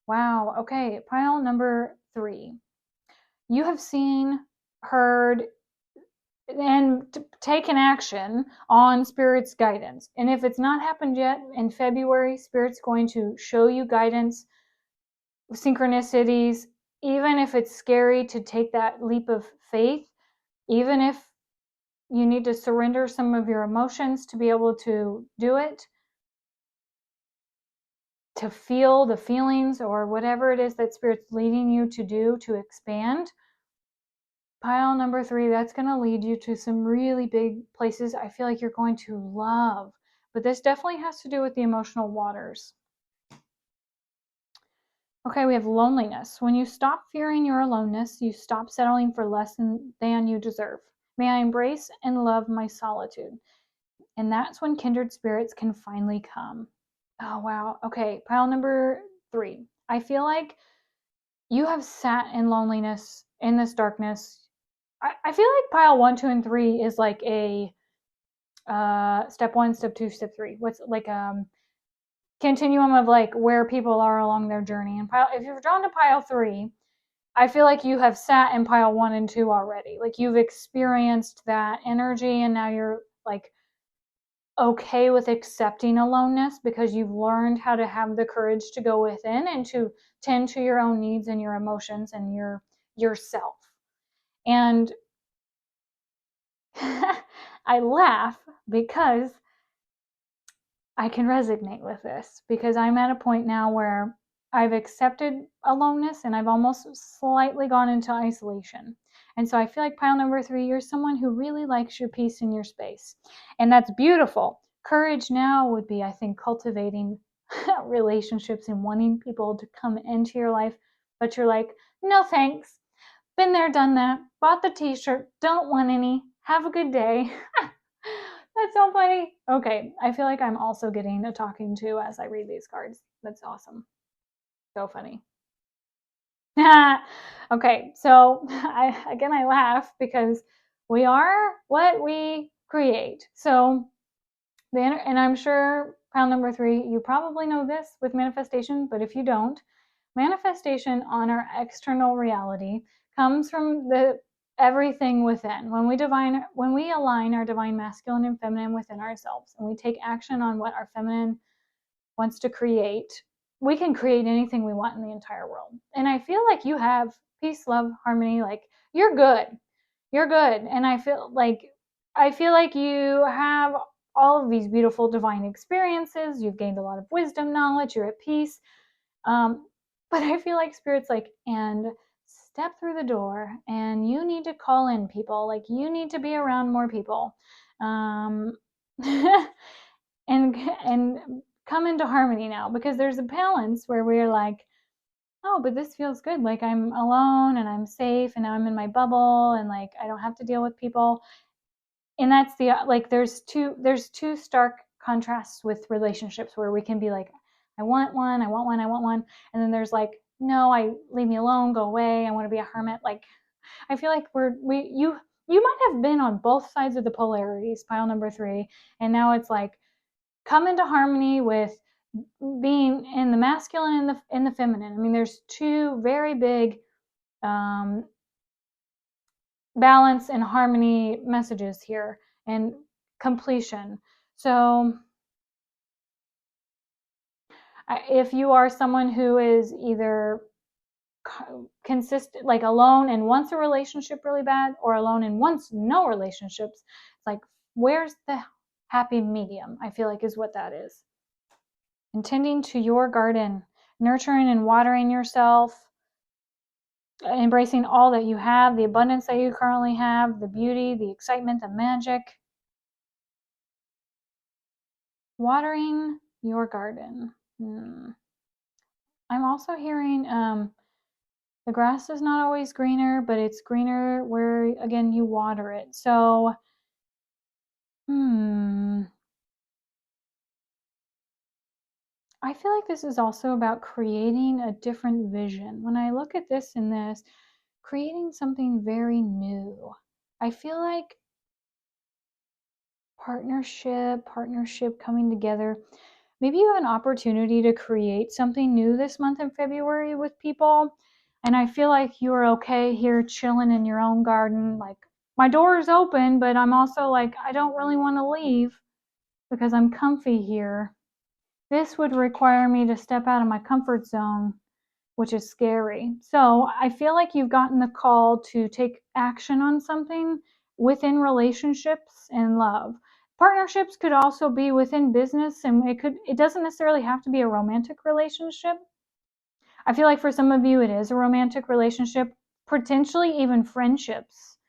Wow. Okay. Pile number 3. You have seen, heard, and taken action on Spirit's guidance. And if it's not happened yet, in February, Spirit's going to show you guidance, synchronicities, even if it's scary to take that leap of faith, even if you need to surrender some of your emotions to be able to do it, to feel the feelings or whatever it is that Spirit's leading you to do to expand. Pile number 3, that's going to lead you to some really big places I feel like you're going to love. But this definitely has to do with the emotional waters. Okay, we have loneliness. When you stop fearing your aloneness, you stop settling for less than you deserve. May I embrace and love my solitude. And that's when kindred spirits can finally come. Oh, wow. Okay, pile number 3. I feel like you have sat in loneliness, in this darkness. I feel like pile 1, 2, and 3 is like a step 1, step 2, step 3. What's like continuum of like where people are along their journey. And if you're drawn to pile 3, I feel like you have sat in pile 1 and 2 already. Like you've experienced that energy, and now you're like okay with accepting aloneness because you've learned how to have the courage to go within and to tend to your own needs and your emotions and yourself. And I laugh because I can resonate with this, because I'm at a point now where I've accepted aloneness and I've almost slightly gone into isolation. And so I feel like pile number 3, you're someone who really likes your peace and your space. And that's beautiful. Courage now would be, I think, cultivating relationships and wanting people to come into your life. But you're like, no thanks. Been there, done that. Bought the t-shirt. Don't want any. Have a good day. That's so funny. Okay, I feel like I'm also getting a talking to as I read these cards. That's awesome. So funny. Okay, so I laugh because we are what we create. So, and I'm sure pile number 3, you probably know this with manifestation, but if you don't, manifestation on our external reality comes from the everything within. When we align our divine masculine and feminine within ourselves, and we take action on what our feminine wants to create, we can create anything we want in the entire world. And I feel like you have peace, love, harmony. Like you're good. And I feel like you have all of these beautiful divine experiences. You've gained a lot of wisdom, knowledge. You're at peace. But I feel like Spirit's like, and step through the door, and you need to call in people. Like you need to be around more people, and come into harmony now, because there's a balance where we're like, oh, but this feels good. Like I'm alone and I'm safe, and now I'm in my bubble, and like I don't have to deal with people. And that's the like there's two stark contrasts with relationships where we can be like, I want one, and then there's like, no, leave me alone, go away, I want to be a hermit. Like I feel like you might have been on both sides of the polarities, pile number 3, and now it's like come into harmony with being in the masculine and the feminine. I mean, there's two very big balance and harmony messages here, and completion. So if you are someone who is either consistent, like alone and wants a relationship really bad, or alone and wants no relationships, it's like, where's the happy medium? I feel like is what that is. And tending to your garden, nurturing and watering yourself, embracing all that you have, the abundance that you currently have, the beauty, the excitement, the magic. Watering your garden. I'm also hearing the grass is not always greener, but it's greener where, again, you water it. So, I feel like this is also about creating a different vision. When I look at this and this, creating something very new. I feel like partnership coming together. Maybe you have an opportunity to create something new this month in February with people. And I feel like you're okay here chilling in your own garden. Like, my door is open, but I'm also like, I don't really want to leave because I'm comfy here. This would require me to step out of my comfort zone, which is scary. So I feel like you've gotten the call to take action on something within relationships and love. Partnerships could also be within business, and it doesn't necessarily have to be a romantic relationship. I feel like for some of you it is a romantic relationship, potentially even friendships,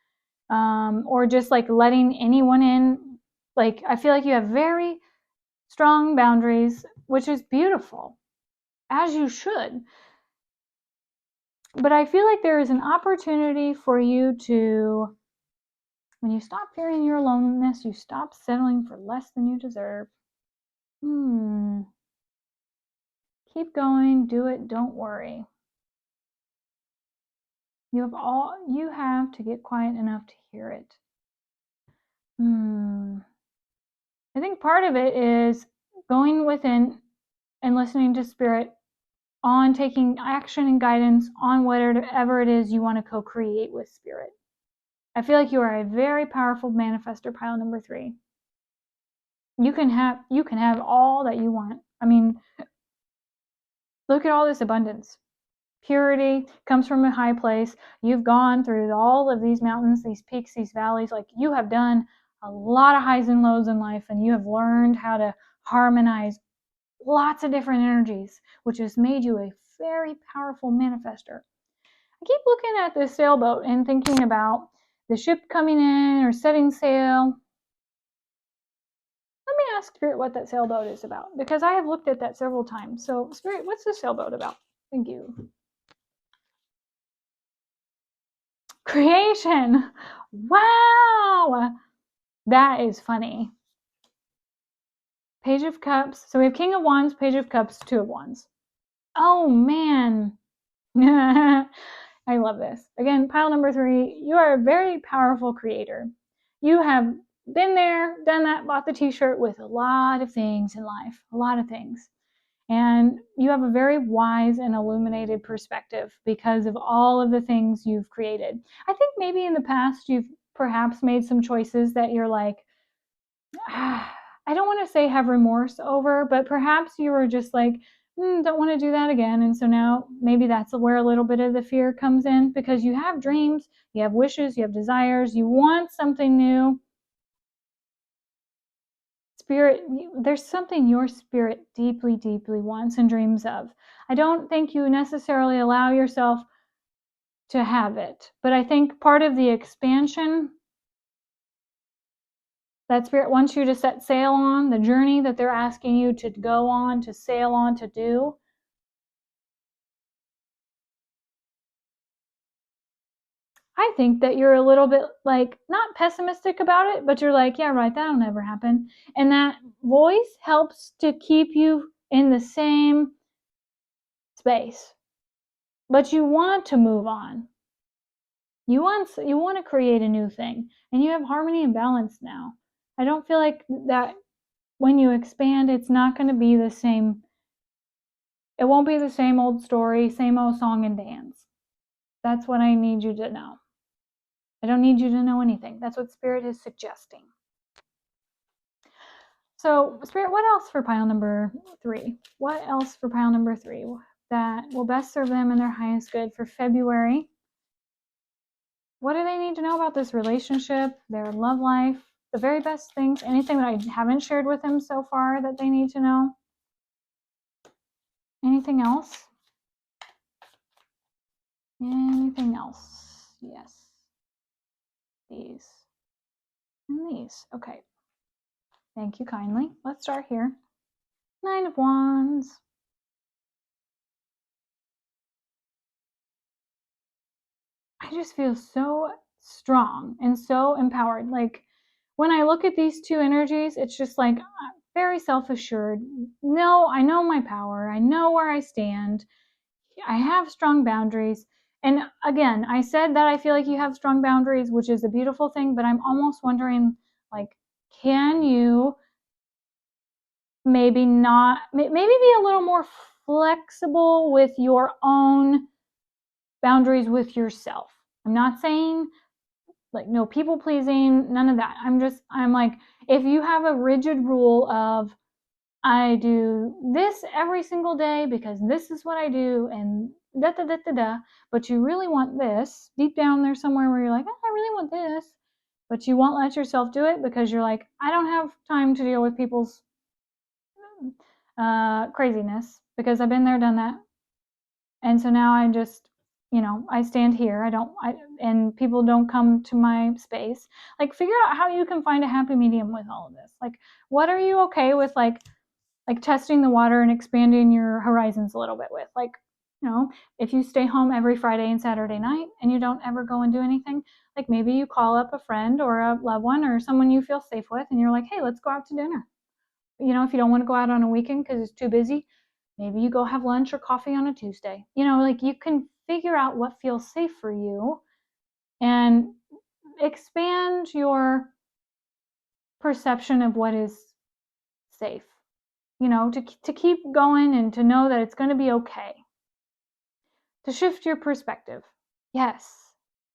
or just like letting anyone in. Like, I feel like you have very strong boundaries, which is beautiful, as you should. But I feel like there is an opportunity for you to, when you stop fearing your aloneness, you stop settling for less than you deserve. Keep going, do it, don't worry. You have all you have to get quiet enough to hear it. I think part of it is going within and listening to spirit on taking action and guidance on whatever it is you want to co-create with spirit. I feel like you are a very powerful manifestor, pile number 3. You can have all that you want. I mean, look at all this abundance. Purity comes from a high place. You've gone through all of these mountains, these peaks, these valleys. Like, you have done a lot of highs and lows in life, and you have learned how to harmonize lots of different energies, which has made you a very powerful manifester. I keep looking at this sailboat and thinking about the ship coming in or setting sail. Let me ask Spirit what that sailboat is about, because I have looked at that several times. So, Spirit, what's the sailboat about? Thank you. Creation. Wow. That is funny. Page of Cups. So we have King of Wands, Page of Cups, Two of Wands. Oh, man. I love this. Again, pile number 3. You are a very powerful creator. You have been there, done that, bought the t-shirt with a lot of things in life. A lot of things. And you have a very wise and illuminated perspective because of all of the things you've created. I think maybe in the past you've perhaps made some choices that you're like, I don't want to say have remorse over, but perhaps you were just like, don't want to do that again. And so now maybe that's where a little bit of the fear comes in, because you have dreams, you have wishes, you have desires, you want something new. Spirit, there's something your spirit deeply, deeply wants and dreams of. I don't think you necessarily allow yourself to have it, but I think part of the expansion that spirit wants you to set sail on, the journey that they're asking you to go on, to sail on, to do, I think that you're a little bit like, not pessimistic about it, but you're like, yeah, right, that'll never happen. And that voice helps to keep you in the same space. But you want to move on. You want to create a new thing, and you have harmony and balance now. I don't feel like that when you expand, it's not going to be the same It won't be the same old story, same old song and dance. That's what I need you to know. I don't need you to know anything. That's what Spirit is suggesting. So, Spirit, what else for pile number 3? What else for pile number 3 that will best serve them in their highest good for February? What do they need to know about this relationship, their love life, the very best things, anything that I haven't shared with them so far that they need to know? Anything else? Anything else? Yes. These. And these. Okay. Thank you kindly. Let's start here. 9 of Wands. I just feel so strong and so empowered. Like when I look at these two energies, it's just like very self-assured. No, I know my power. I know where I stand. I have strong boundaries. And again, I said that I feel like you have strong boundaries, which is a beautiful thing, but I'm almost wondering, like, can you maybe not, maybe be a little more flexible with your own boundaries with yourself? I'm not saying like no people pleasing, none of that. I'm like, if you have a rigid rule of I do this every single day because this is what I do and da da da da da, but you really want this deep down there somewhere where you're like, oh, I really want this, but you won't let yourself do it because you're like, I don't have time to deal with people's craziness because I've been there, done that. And so now I just, I stand here. And people don't come to my space. Like, figure out how you can find a happy medium with all of this. Like, what are you okay with, like testing the water and expanding your horizons a little bit with? Like, if you stay home every Friday and Saturday night and you don't ever go and do anything, like maybe you call up a friend or a loved one or someone you feel safe with and you're like, hey, let's go out to dinner. If you don't want to go out on a weekend because it's too busy, maybe you go have lunch or coffee on a Tuesday. Like you can figure out what feels safe for you and expand your perception of what is safe. To keep going and to know that it's going to be okay. To shift your perspective. Yes.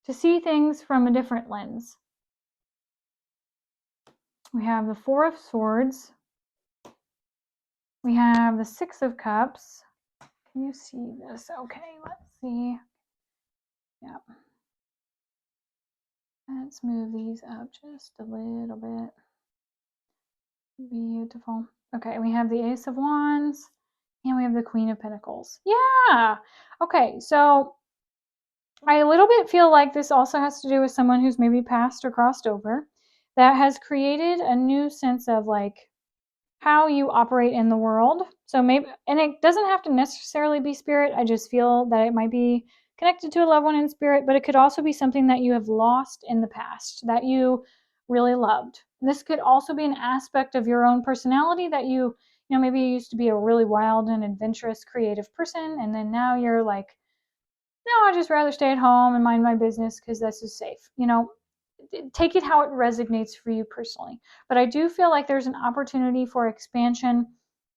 To see things from a different lens. We have the 4 of Swords. We have the 6 of Cups. Can you see this? Okay, let's see. Yep. Let's move these up just a little bit. Beautiful. Okay, we have the Ace of Wands and we have the Queen of Pentacles. Yeah. Okay, so I a little bit feel like this also has to do with someone who's maybe passed or crossed over that has created a new sense of like how you operate in the world. So maybe, and it doesn't have to necessarily be spirit. I just feel that it might be connected to a loved one in spirit, but it could also be something that you have lost in the past that you really loved. This could also be an aspect of your own personality that maybe you used to be a really wild and adventurous creative person, and then now you're like, no, I'd just rather stay at home and mind my business because this is safe. Take it how it resonates for you personally. But I do feel like there's an opportunity for expansion,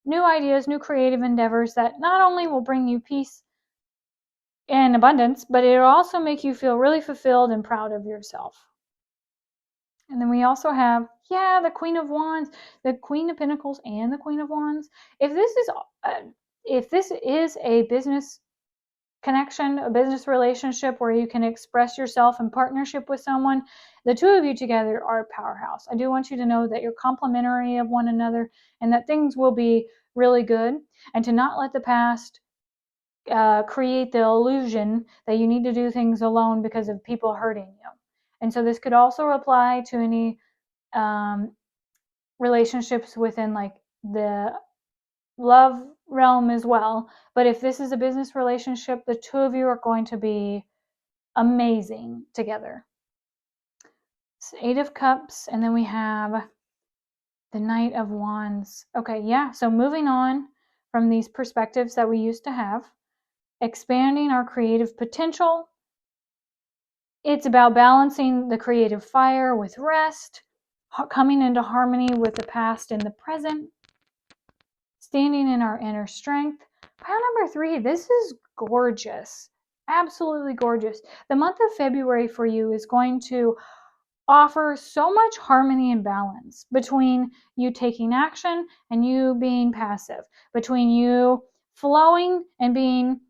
new ideas, new creative endeavors that not only will bring you peace and abundance, but it'll also make you feel really fulfilled and proud of yourself. And then we also have, the Queen of Wands, the Queen of Pentacles, and the Queen of Wands. If this is a business connection, a business relationship where you can express yourself in partnership with someone, the two of you together are a powerhouse. I do want you to know that you're complementary of one another and that things will be really good, and to not let the past create the illusion that you need to do things alone because of people hurting you. And so this could also apply to any relationships within like the love realm as well. But if this is a business relationship, the two of you are going to be amazing together. It's 8 of Cups, and then we have the Knight of Wands. Okay, yeah, so moving on from these perspectives that we used to have, expanding our creative potential. It's about balancing the creative fire with rest, coming into harmony with the past and the present, standing in our inner strength, Pile number 3, this is gorgeous. Absolutely gorgeous. The month of February for you is going to offer so much harmony and balance between you taking action and you being passive, between you flowing and being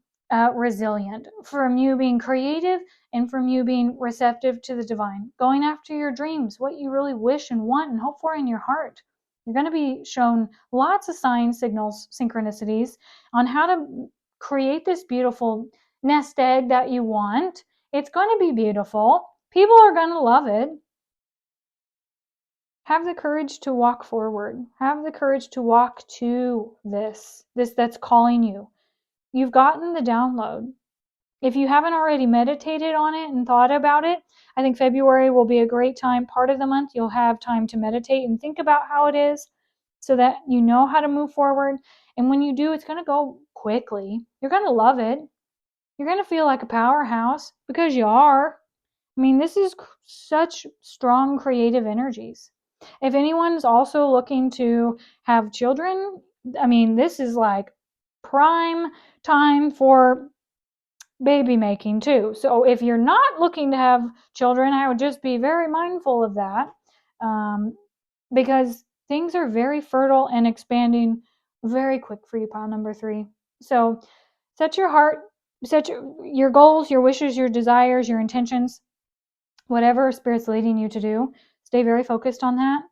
resilient, from you being creative and from you being receptive to the divine, going after your dreams, what you really wish and want and hope for in your heart. You're going to be shown lots of signs, signals, synchronicities on how to create this beautiful nest egg that you want. It's going to be beautiful. People are going to love it. Have the courage to walk forward. Have the courage to walk to this that's calling you. You've gotten the download. If you haven't already meditated on it and thought about it, I think February will be a great time. Part of the month, you'll have time to meditate and think about how it is so that you know how to move forward. And when you do, it's going to go quickly. You're going to love it. You're going to feel like a powerhouse because you are. I mean, this is such strong creative energies. If anyone's also looking to have children, I mean, this is like prime time for baby making too. So if you're not looking to have children, I would just be very mindful of that, because things are very fertile and expanding very quick for you, pile number 3. So set your heart, set your goals, your wishes, your desires, your intentions, whatever Spirit's leading you to do. Stay very focused on that.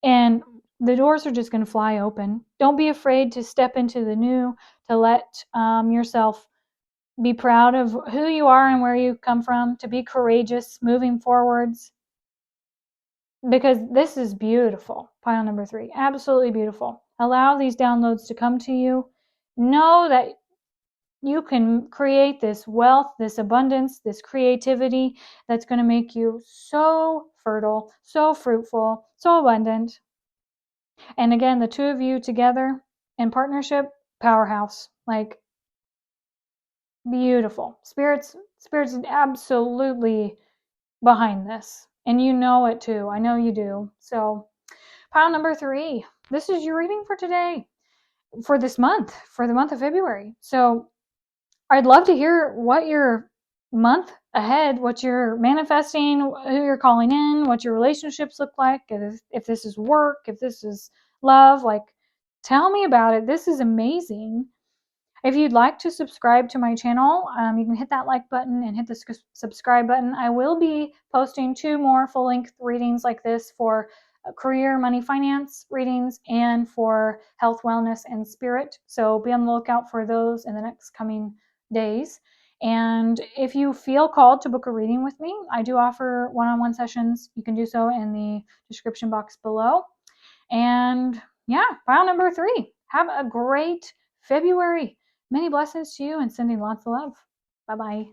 And the doors are just going to fly open. Don't be afraid to step into the new, to let yourself be proud of who you are and where you come from, to be courageous moving forwards. Because this is beautiful, pile number 3. Absolutely beautiful. Allow these downloads to come to you. Know that you can create this wealth, this abundance, this creativity that's going to make you so fertile, so fruitful, so abundant. And again, the two of you together in partnership, powerhouse. Like, beautiful. Spirit's absolutely behind this. And you know it too. I know you do. So, pile number 3. This is your reading for today, for this month, for the month of February. So, I'd love to hear what your month ahead, what you're manifesting, who you're calling in, what your relationships look like, if this is work, if this is love. Like, tell me about it. This is amazing. If you'd like to subscribe to my channel, you can hit that like button and hit the subscribe button. I will be posting 2 more full-length readings like this for career, money, finance readings, and for health, wellness, and spirit. So be on the lookout for those in the next coming days. And if you feel called to book a reading with me, I do offer one-on-one sessions. You can do so in the description box below. And yeah, pile number 3. Have a great February. Many blessings to you and sending lots of love. Bye-bye.